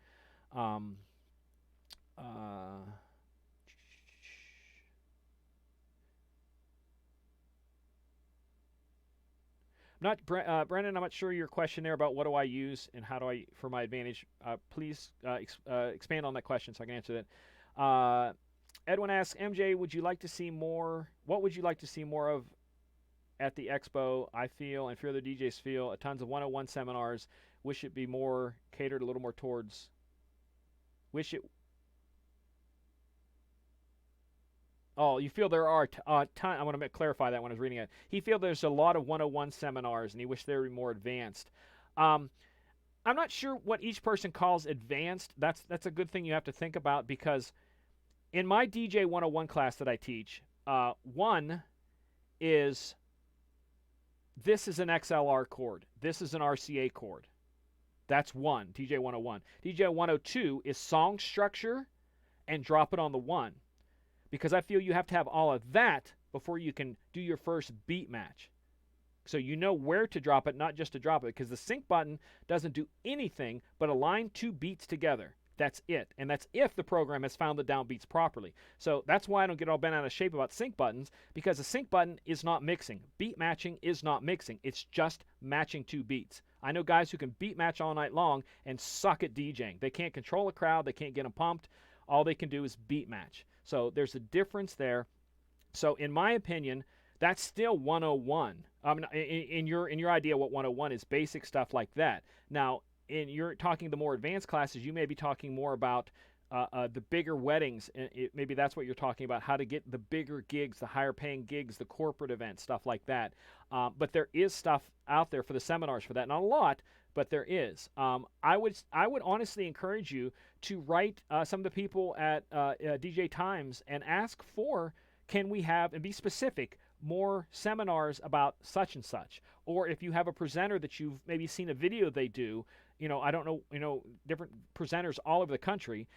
Brendan, I'm not sure your question there about what do I use and how do I, for my advantage. Please expand on that question so I can answer that. Edwin asks, MJ, would you like to see more? What would you like to see more of at the Expo. I feel, and a few other DJs feel, tons of 101 seminars. Wish it be more catered a little more towards. Wish it. Oh, you feel there are ton. I want to clarify that when I was reading it. He feels there's a lot of 101 seminars, and he wished they were more advanced. Um, I'm not sure what each person calls advanced. That's a good thing you have to think about, because in my DJ 101 class that I teach, one is this is an XLR chord. This is an RCA chord. That's one, DJ 101. DJ 102 is song structure and drop it on the one, because I feel you have to have all of that before you can do your first beat match. So you know where to drop it, not just to drop it, because the sync button doesn't do anything but align two beats together. That's it. And that's if the program has found the downbeats properly. So that's why I don't get all bent out of shape about sync buttons, because the sync button is not mixing. Beat matching is not mixing. It's just matching two beats. I know guys who can beat match all night long and suck at DJing. They can't control a crowd. They can't get them pumped. All they can do is beat match. So there's a difference there. So in my opinion, that's still 101. In your idea, what 101 is, basic stuff like that. Now, in you're talking the more advanced classes, you may be talking more about the bigger weddings. Maybe that's what you're talking about, how to get the bigger gigs, the higher paying gigs, the corporate events, stuff like that. But there is stuff out there for the seminars for that. Not a lot, but there is. I would honestly encourage you to write some of the people at DJ Times and ask for, can we have, and be specific, more seminars about such and such. Or if you have a presenter that you've maybe seen a video they do, I don't know, different presenters all over the country,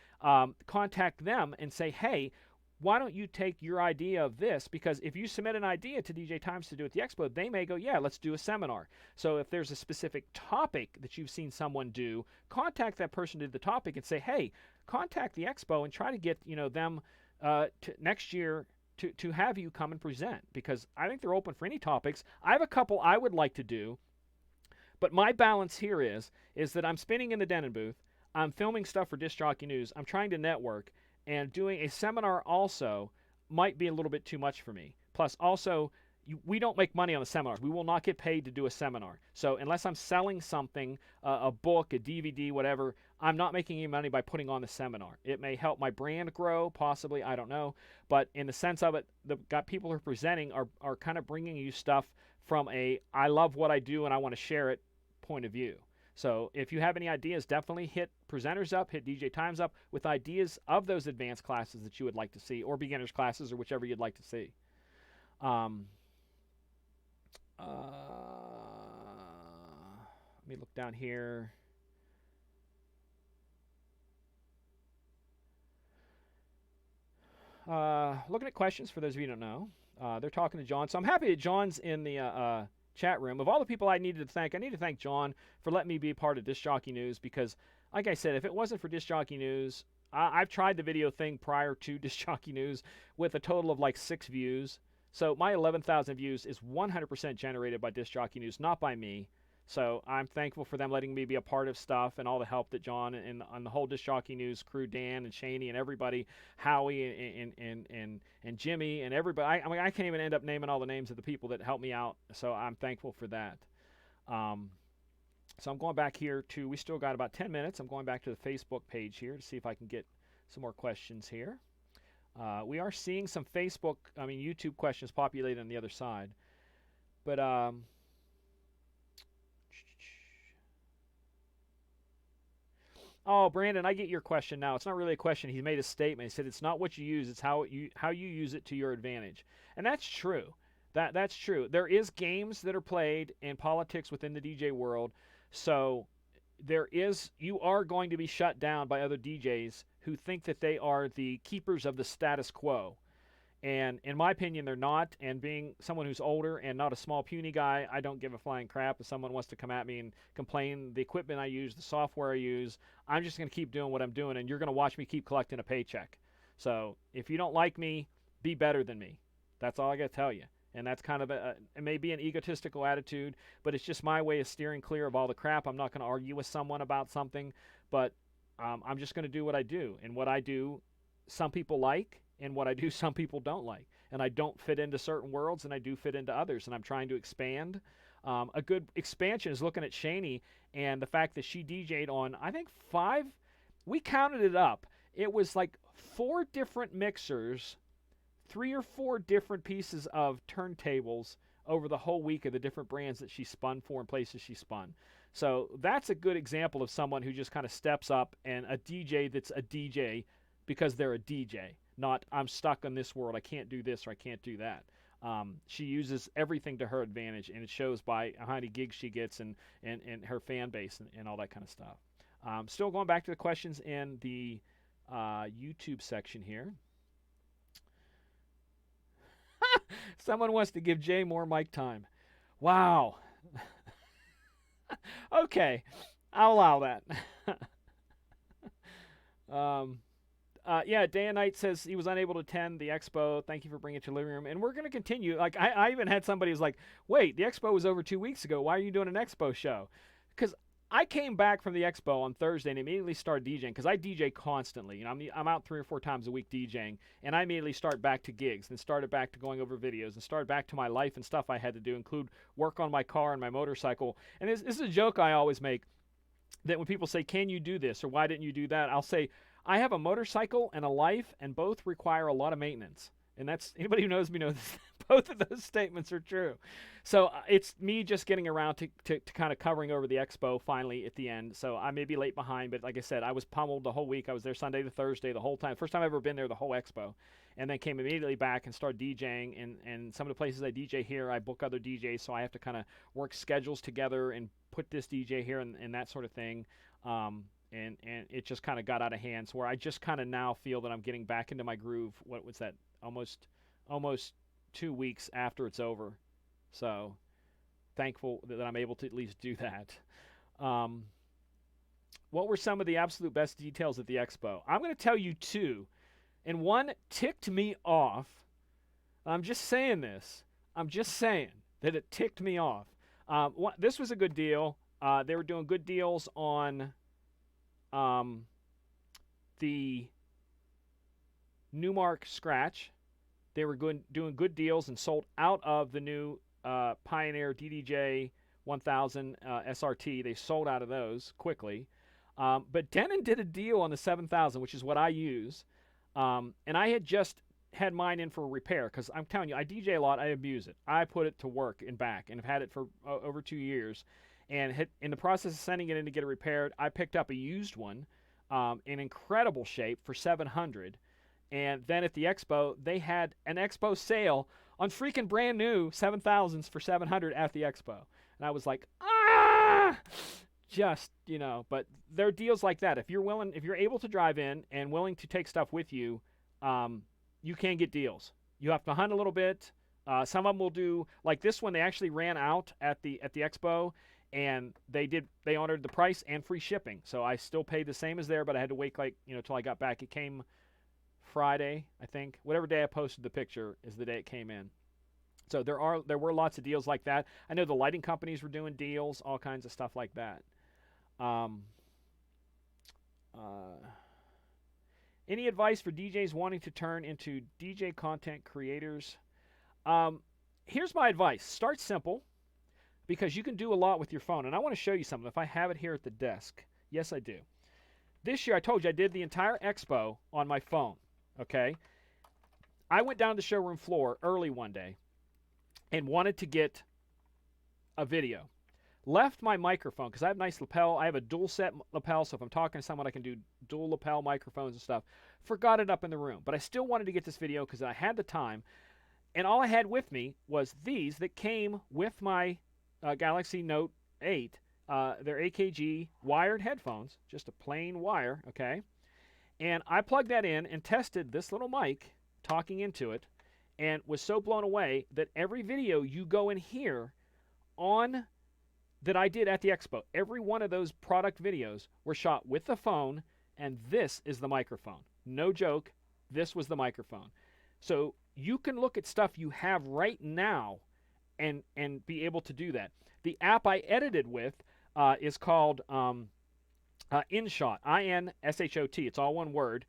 contact them and say, hey, why don't you take your idea of this? Because if you submit an idea to DJ Times to do at the Expo, they may go, yeah, let's do a seminar. So if there's a specific topic that you've seen someone do, contact that person to the topic and say, hey, contact the Expo and try to get them to next year to have you come and present, because I think they're open for any topics. I have a couple I would like to do, but my balance here is that I'm spinning in the Denon booth, I'm filming stuff for Disc Jockey News, I'm trying to network, and doing a seminar also might be a little bit too much for me. Plus, also, we don't make money on the seminars. We will not get paid to do a seminar. So unless I'm selling something, a book, a DVD, whatever, I'm not making any money by putting on the seminar. It may help my brand grow, possibly, I don't know. But in the sense of it, the people who are presenting are kind of bringing you stuff from a I love what I do and I want to share it point of view. So if you have any ideas, definitely hit presenters up, hit DJ Times up with ideas of those advanced classes that you would like to see, or beginners classes, or whichever you'd like to see. Let me look down here. Looking at questions for those of you who don't know. They're talking to John. So I'm happy that John's in the chat room. Of all the people I needed to thank, I need to thank John for letting me be a part of Disc Jockey News, because, like I said, if it wasn't for Disc Jockey News, I've tried the video thing prior to Disc Jockey News with a total of like 6 views. So my 11,000 views is 100% generated by Disc Jockey News, not by me. So I'm thankful for them letting me be a part of stuff, and all the help that John and the whole Disc Jockey News crew, Dan and Shaney and everybody, Howie and Jimmy and everybody. I mean, I can't even end up naming all the names of the people that helped me out. So I'm thankful for that. So I'm going back here to, we still got about 10 minutes. I'm going back to the Facebook page here to see if I can get some more questions here. We are seeing some YouTube questions populated on the other side. But oh, Brandon, I get your question now. It's not really a question. He made a statement. He said it's not what you use, it's how you use it to your advantage. And that's true. That's true. There is games that are played in politics within the DJ world. So you are going to be shut down by other DJs who think that they are the keepers of the status quo. And in my opinion, they're not. And being someone who's older and not a small puny guy, I don't give a flying crap if someone wants to come at me and complain the equipment I use, the software I use. I'm just going to keep doing what I'm doing, and you're going to watch me keep collecting a paycheck. So if you don't like me, be better than me. That's all I got to tell you. And that's kind of it may be an egotistical attitude, but it's just my way of steering clear of all the crap. I'm not going to argue with someone about something, but I'm just going to do what I do. And what I do, some people like, and what I do, some people don't like. and I don't fit into certain worlds, and I do fit into others, and I'm trying to expand. A good expansion is looking at Shani and the fact that she DJ'd on, I think, 5, we counted it up. It was like 4 different mixers, 3 or 4 different pieces of turntables over the whole week of the different brands that she spun for and places she spun. So that's a good example of someone who just kind of steps up, and a DJ that's a DJ because they're a DJ, not I'm stuck in this world, I can't do this or I can't do that. She uses everything to her advantage, and it shows by how many gigs she gets and her fan base and all that kind of stuff. Still going back to the questions in the YouTube section here. Someone wants to give Jay more mic time. Wow. Okay, I'll allow that. Yeah, Day and Night says he was unable to attend the expo. Thank you for bringing it to the living room. And we're going to continue. Like, I even had somebody who's like, wait, the expo was over 2 weeks ago. Why are you doing an expo show? Because I came back from the expo on Thursday and immediately started DJing, because I DJ constantly. You know, I'm out 3 or 4 times a week DJing, and I immediately start back to gigs, and started back to going over videos, and started back to my life and stuff I had to do, include work on my car and my motorcycle. And this is a joke I always make, that when people say, can you do this, or why didn't you do that, I'll say, I have a motorcycle and a life, and both require a lot of maintenance. And that's, anybody who knows me knows both of those statements are true. So it's me just getting around to kind of covering over the expo finally at the end. So I may be late behind, but like I said, I was pummeled the whole week. I was there Sunday to Thursday the whole time. First time I've ever been there the whole expo. And then came immediately back and started DJing. And some of the places I DJ here, I book other DJs, so I have to kind of work schedules together and put this DJ here and that sort of thing. And it just kind of got out of hand, so where I just kind of now feel that I'm getting back into my groove. What was that? Almost 2 weeks after it's over. So thankful that I'm able to at least do that. What were some of the absolute best details at the expo? I'm going to tell you 2, and one ticked me off. I'm just saying this. I'm just saying that it ticked me off. This was a good deal. They were doing good deals on the Newmark Scratch. They were doing good deals and sold out of the new Pioneer DDJ 1000 SRT. They sold out of those quickly. But Denon did a deal on the 7000, which is what I use. And I had just had mine in for a repair, because I'm telling you, I DJ a lot. I abuse it. I put it to work and back, and have had it for over 2 years. And in the process of sending it in to get it repaired, I picked up a used one in incredible shape for $700. And then at the expo, they had an expo sale on freaking brand new 7000s for $700 at the expo. And I was like, just, you know, but there are deals like that. If you're able to drive in and willing to take stuff with you, you can get deals. You have to hunt a little bit. Some of them will do, like this one, they actually ran out at the expo, and they honored the price and free shipping. So I still paid the same as there, but I had to wait till I got back. It came Friday, I think. Whatever day I posted the picture is the day it came in. So there were lots of deals like that. I know the lighting companies were doing deals, all kinds of stuff like that. Any advice for DJs wanting to turn into DJ content creators? Here's my advice. Start simple, because you can do a lot with your phone. And I want to show you something. If I have it here at the desk. Yes, I do. This year, I told you I did the entire expo on my phone. Okay? I went down to the showroom floor early one day and wanted to get a video. Left my microphone, because I have a nice lapel. I have a dual set lapel, so if I'm talking to someone, I can do dual lapel microphones and stuff. Forgot it up in the room. But I still wanted to get this video because I had the time. And all I had with me was these that came with my Galaxy Note 8. They're AKG wired headphones, just a plain wire, okay? And I plugged that in and tested this little mic, talking into it, and was so blown away that every video you go and hear on that I did at the expo, every one of those product videos were shot with the phone, and this is the microphone. No joke, this was the microphone. So you can look at stuff you have right now and be able to do that. The app I edited with is called InShot, InShot. It's all one word.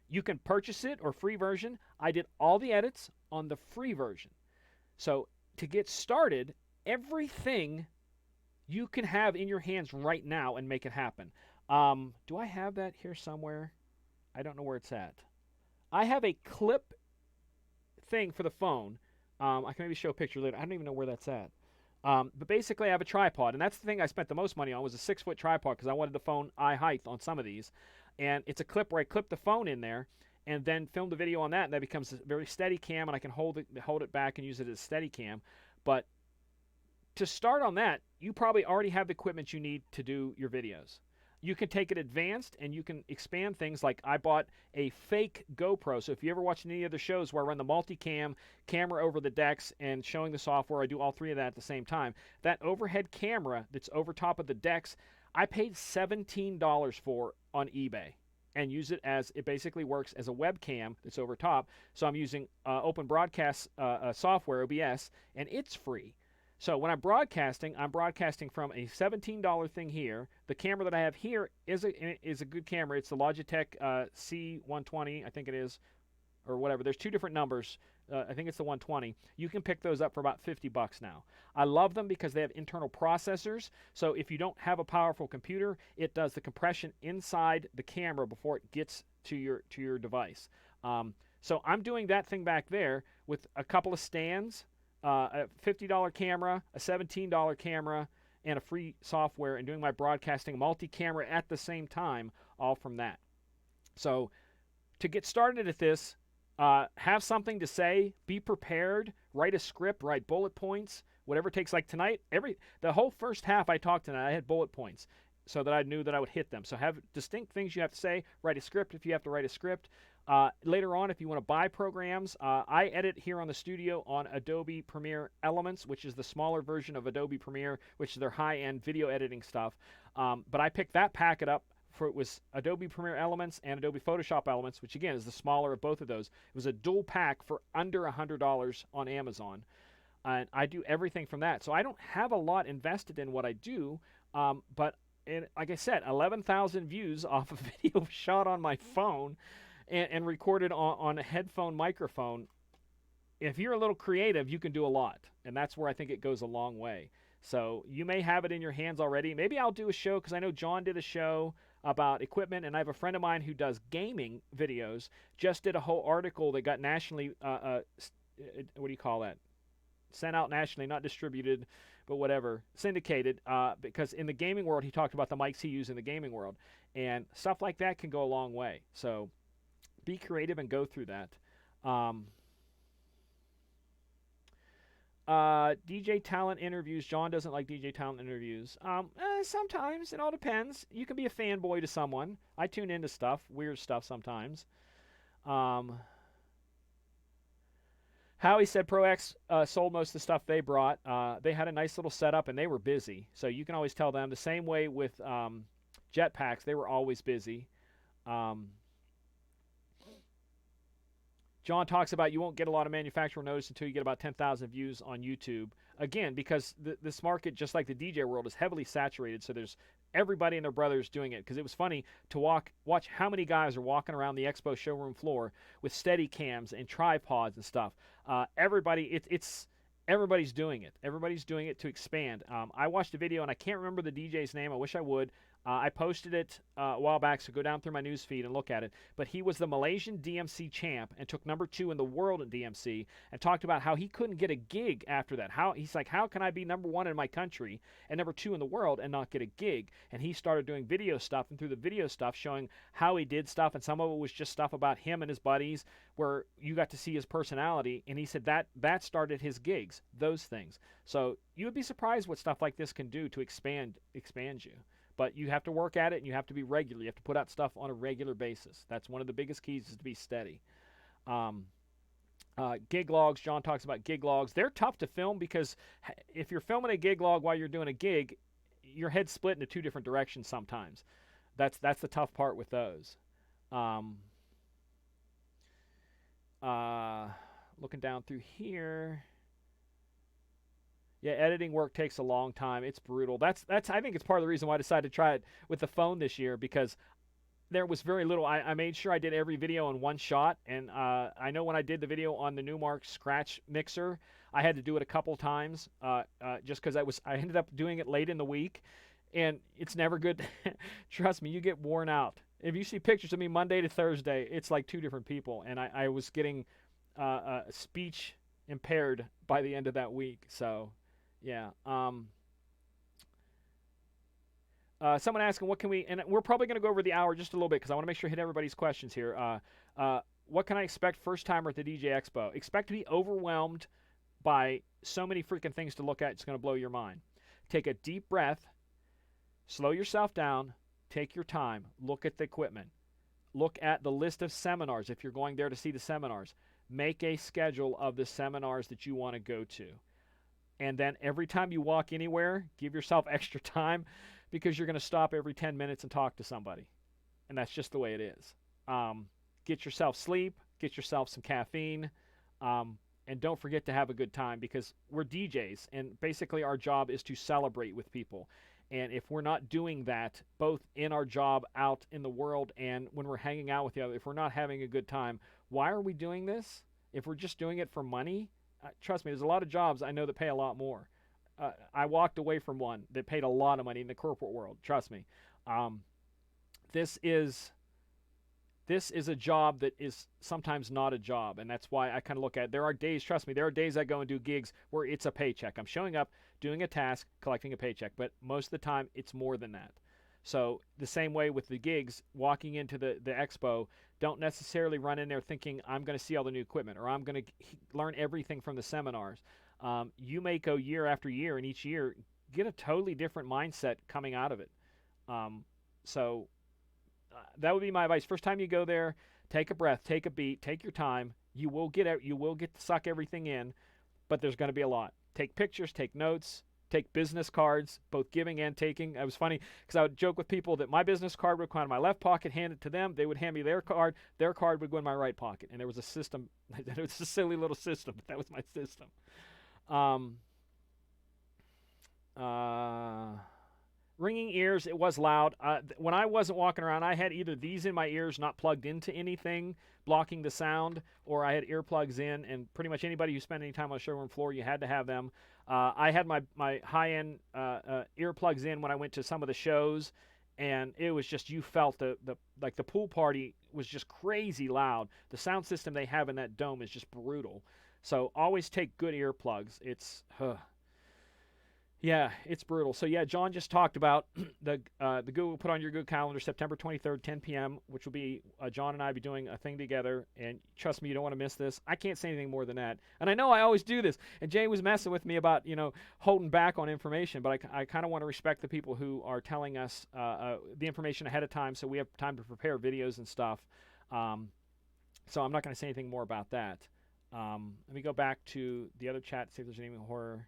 You can purchase it or free version. I did all the edits on the free version. So to get started, everything you can have in your hands right now and make it happen. Do I have that here somewhere? I don't know where it's at. I have a clip thing for the phone. I can maybe show a picture later. I don't even know where that's at. But basically, I have a tripod, and that's the thing I spent the most money on was a 6-foot tripod because I wanted the phone eye height on some of these. And it's a clip where I clip the phone in there and then film the video on that, and that becomes a very steady cam, and I can hold it back and use it as a steady cam. But to start on that, you probably already have the equipment you need to do your videos. You can take it advanced and you can expand things. Like I bought a fake GoPro. So if you ever watch any of the shows where I run the multicam camera over the decks and showing the software, I do all three of that at the same time. That overhead camera that's over top of the decks, I paid $17 for on eBay and use it as, it basically works as a webcam that's over top. So I'm using Open Broadcast software, OBS, and it's free. So when I'm broadcasting from a $17 thing here. The camera that I have here is a good camera. It's the Logitech C120, I think it is, or whatever. There's two different numbers. I think it's the 120. You can pick those up for about $50 now. I love them because they have internal processors. So if you don't have a powerful computer, it does the compression inside the camera before it gets to your device. So I'm doing that thing back there with a couple of stands, a $50 camera, a $17 camera, and a free software, and doing my broadcasting multi-camera at the same time, all from that. So to get started at this, have something to say, be prepared, write a script, write bullet points, whatever it takes. Like tonight, the whole first half I talked tonight, I had bullet points so that I knew that I would hit them. So have distinct things you have to say, write a script if you have to write a script. Later on, if you want to buy programs, I edit here on the studio on Adobe Premiere Elements, which is the smaller version of Adobe Premiere, which is their high-end video editing stuff. But I picked that packet up. It was Adobe Premiere Elements and Adobe Photoshop Elements, which again is the smaller of both of those. It was a dual pack for under $100 on Amazon, and I do everything from that. So I don't have a lot invested in what I do, but like I said, 11,000 views off a video shot on my phone and recorded on a headphone microphone. If you're a little creative, you can do a lot, and that's where I think it goes a long way. So you may have it in your hands already. Maybe I'll do a show, because I know John did a show about equipment, and I have a friend of mine who does gaming videos, just did a whole article that got nationally, what do you call that? Sent out nationally, not distributed, but whatever, syndicated, because in the gaming world, he talked about the mics he used in the gaming world, and stuff like that can go a long way. So be creative and go through that. DJ talent interviews. John doesn't like DJ talent interviews. Sometimes. It all depends. You can be a fanboy to someone. I tune into stuff, weird stuff sometimes. Howie said Pro X sold most of the stuff they brought. They had a nice little setup, and they were busy. So you can always tell them. The same way with Jetpacks. They were always busy. John talks about you won't get a lot of manufacturer notice until you get about 10,000 views on YouTube. Again, because this market, just like the DJ world, is heavily saturated. So there's everybody and their brothers doing it. Because it was funny to watch how many guys are walking around the Expo showroom floor with steady cams and tripods and stuff. Everybody's doing it. Everybody's doing it to expand. I watched a video, and I can't remember the DJ's name. I wish I would. I posted it a while back, so go down through my news feed and look at it. But he was the Malaysian DMC champ and took number 2 in the world at DMC, and talked about how he couldn't get a gig after that. He's like, how can I be number 1 in my country and number 2 in the world and not get a gig? And he started doing video stuff, and through the video stuff showing how he did stuff, and some of it was just stuff about him and his buddies where you got to see his personality, and he said that started his gigs, those things. So you would be surprised what stuff like this can do to expand you. But you have to work at it, and you have to be regular. You have to put out stuff on a regular basis. That's one of the biggest keys, is to be steady. Gig logs. John talks about gig logs. They're tough to film, because if you're filming a gig log while you're doing a gig, your head's split into 2 different directions sometimes. That's the tough part with those. Looking down through here. Yeah, editing work takes a long time. It's brutal. That's I think it's part of the reason why I decided to try it with the phone this year, because there was very little. I made sure I did every video in one shot, and I know when I did the video on the Newmark scratch mixer, I had to do it a couple times, just because I ended up doing it late in the week, and it's never good. Trust me, you get worn out. If you see pictures of me Monday to Thursday, it's like two different people, and I was getting speech impaired by the end of that week. So, yeah. Someone asking, what can we, and we're probably going to go over the hour just a little bit because I want to make sure I hit everybody's questions here. What can I expect first timer at the DJ Expo? Expect to be overwhelmed by so many freaking things to look at, it's going to blow your mind. Take a deep breath, slow yourself down, take your time, look at the equipment, look at the list of seminars if you're going there to see the seminars. Make a schedule of the seminars that you want to go to. And then every time you walk anywhere, give yourself extra time because you're going to stop every 10 minutes and talk to somebody. And that's just the way it is. Get yourself sleep, get yourself some caffeine, and don't forget to have a good time because we're DJs, and basically our job is to celebrate with people. And if we're not doing that, both in our job out in the world and when we're hanging out with the other, if we're not having a good time, why are we doing this? If we're just doing it for money, trust me, there's a lot of jobs I know that pay a lot more. I walked away from one that paid a lot of money in the corporate world. Trust me. This is a job that is sometimes not a job, and that's why I kind of look at it. There are days, trust me, there are days I go and do gigs where it's a paycheck. I'm showing up, doing a task, collecting a paycheck, but most of the time it's more than that. So the same way with the gigs, walking into the expo, don't necessarily run in there thinking I'm going to see all the new equipment or I'm going to learn everything from the seminars. You may go year after year, and each year get a totally different mindset coming out of it. So that would be my advice. First time you go there, take a breath, take a beat, take your time. You will get to suck everything in, but there's going to be a lot. Take pictures, take notes, take business cards, both giving and taking. It was funny because I would joke with people that my business card would go in my left pocket, hand it to them. They would hand me their card would go in my right pocket. And there was a system. It was a silly little system, but that was my system. Ringing ears, it was loud. When I wasn't walking around, I had either these in my ears not plugged into anything, blocking the sound, or I had earplugs in, and pretty much anybody who spent any time on the showroom floor, you had to have them. I had my high-end earplugs in when I went to some of the shows, and it was just, you felt the pool party was just crazy loud. The sound system they have in that dome is just brutal. So always take good earplugs. Yeah, it's brutal. So yeah, John just talked about the Google, put on your Google Calendar, September 23rd, 10 p.m., which will be John and I be doing a thing together. And trust me, you don't want to miss this. I can't say anything more than that. And I know I always do this. And Jay was messing with me about, holding back on information. But I kind of want to respect the people who are telling us the information ahead of time so we have time to prepare videos and stuff. So I'm not going to say anything more about that. Let me go back to the other chat, see if there's anything horror.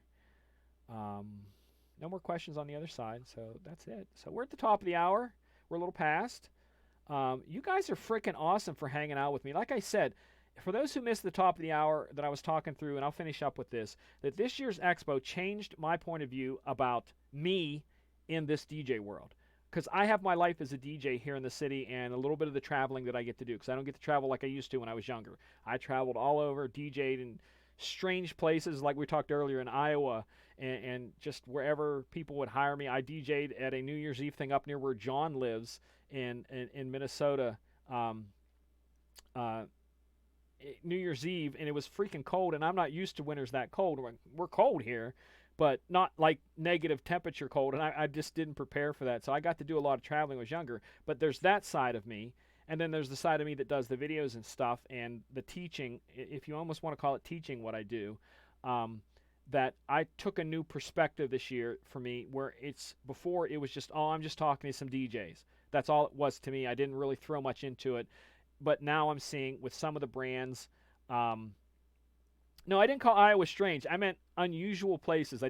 No more questions on the other side, so that's it. So we're at the top of the hour. We're a little past. You guys are freaking awesome for hanging out with me. Like I said, for those who missed the top of the hour that I was talking through, and I'll finish up with this, that this year's Expo changed my point of view about me in this DJ world. Because I have my life as a DJ here in the city and a little bit of the traveling that I get to do, because I don't get to travel like I used to when I was younger. I traveled all over, DJ'd in strange places like we talked earlier in Iowa, and just wherever people would hire me. I DJ'd at a New Year's Eve thing up near where John lives in Minnesota, New Year's Eve, and it was freaking cold, and I'm not used to winters that cold. We're cold here, but not like negative temperature cold, and I just didn't prepare for that. So I got to do a lot of traveling when I was younger, but there's that side of me. And then there's the side of me that does the videos and stuff and the teaching, if you almost want to call it teaching what I do, that I took a new perspective this year for me, where before it was just, I'm just talking to some DJs. That's all it was to me. I didn't really throw much into it. But now I'm seeing with some of the brands, no, I didn't call Iowa strange. I meant unusual places.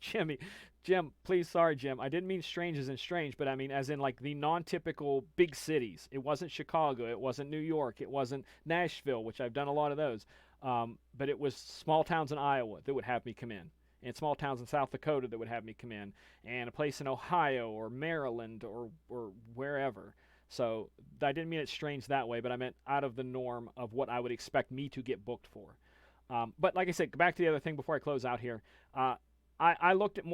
Jim, please, sorry, Jim. I didn't mean strange as in strange, but I mean as in like the non-typical big cities. It wasn't Chicago. It wasn't New York. It wasn't Nashville, which I've done a lot of those. But it was small towns in Iowa that would have me come in, and small towns in South Dakota that would have me come in, and a place in Ohio or Maryland or wherever. So I didn't mean it strange that way, but I meant out of the norm of what I would expect me to get booked for. But like I said, back to the other thing before I close out here. I looked at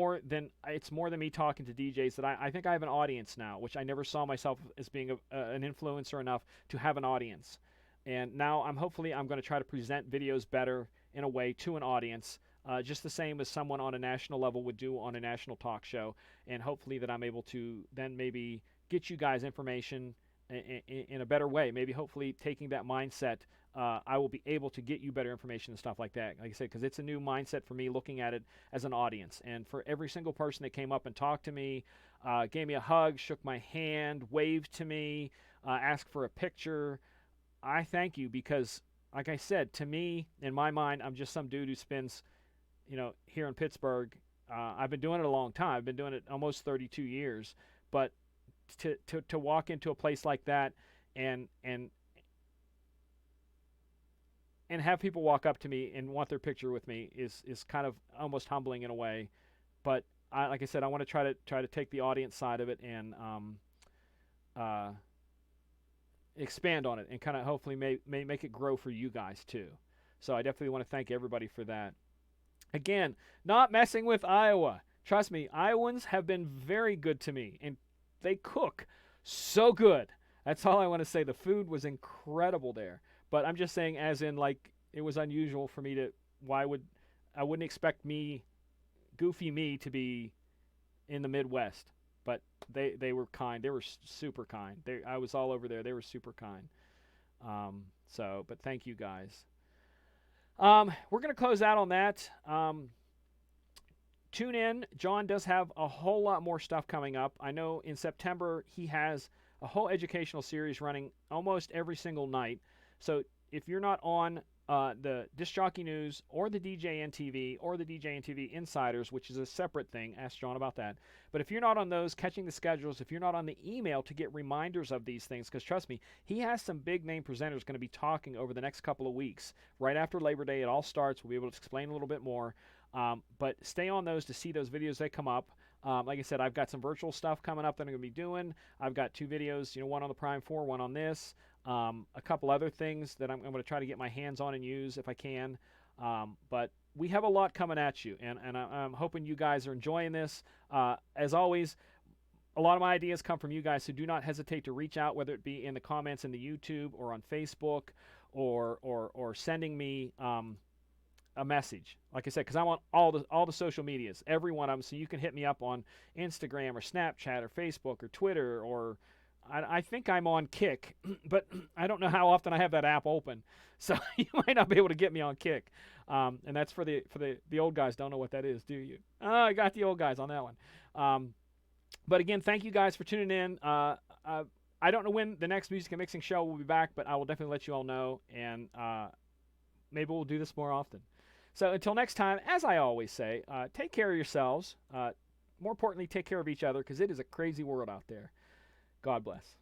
it's more than me talking to DJs, that I think I have an audience now, which I never saw myself as being an influencer enough to have an audience. And now I'm going to try to present videos better in a way to an audience, just the same as someone on a national level would do on a national talk show. And hopefully that I'm able to then maybe get you guys information in a better way. Maybe hopefully taking that mindset, I will be able to get you better information and stuff like that. Like I said, because it's a new mindset for me, looking at it as an audience. And for every single person that came up and talked to me, gave me a hug, shook my hand, waved to me, asked for a picture, I thank you, because like I said, to me, in my mind, I'm just some dude who spends, here in Pittsburgh. I've been doing it a long time. I've been doing it almost 32 years. But to walk into a place like that and have people walk up to me and want their picture with me is kind of almost humbling in a way. But like I said, I want to try to take the audience side of it and expand on it, and kind of hopefully may make it grow for you guys too. So I definitely want to thank everybody for that. Again, not messing with Iowa. Trust me, Iowans have been very good to me, and they cook so good. That's all I want to say. The food was incredible there. But I'm just saying, as in, like, it was unusual for me to, I wouldn't expect goofy me to be in the Midwest. But they were kind. They were super kind. I was all over there. They were super kind. But thank you guys. We're going to close out on that. Tune in. John does have a whole lot more stuff coming up. I know in September he has a whole educational series running almost every single night. So if you're not on the Disc Jockey News or the DJNTV or the DJNTV Insiders, which is a separate thing, ask John about that. But if you're not on those, catching the schedules, if you're not on the email to get reminders of these things, because trust me, he has some big name presenters going to be talking over the next couple of weeks. Right after Labor Day, it all starts. We'll be able to explain a little bit more. But stay on those to see those videos that come up. Like I said, I've got some virtual stuff coming up that I'm going to be doing. I've got 2 videos, one on the Prime 4, one on this. A couple other things that I'm going to try to get my hands on and use if I can. But we have a lot coming at you, and I'm hoping you guys are enjoying this. As always, a lot of my ideas come from you guys, so do not hesitate to reach out, whether it be in the comments in the YouTube or on Facebook, or sending me a message. Like I said, because I'm on all the social medias, every one of them, so you can hit me up on Instagram or Snapchat or Facebook or Twitter, or I think I'm on Kick, but I don't know how often I have that app open, so you might not be able to get me on Kick. And that's for the old guys. Don't know what that is, do you? Oh, I got the old guys on that one. But again, thank you guys for tuning in. I don't know when the next Music and Mixing show will be back, but I will definitely let you all know, and maybe we'll do this more often. So until next time, as I always say, take care of yourselves. More importantly, take care of each other, because it is a crazy world out there. God bless.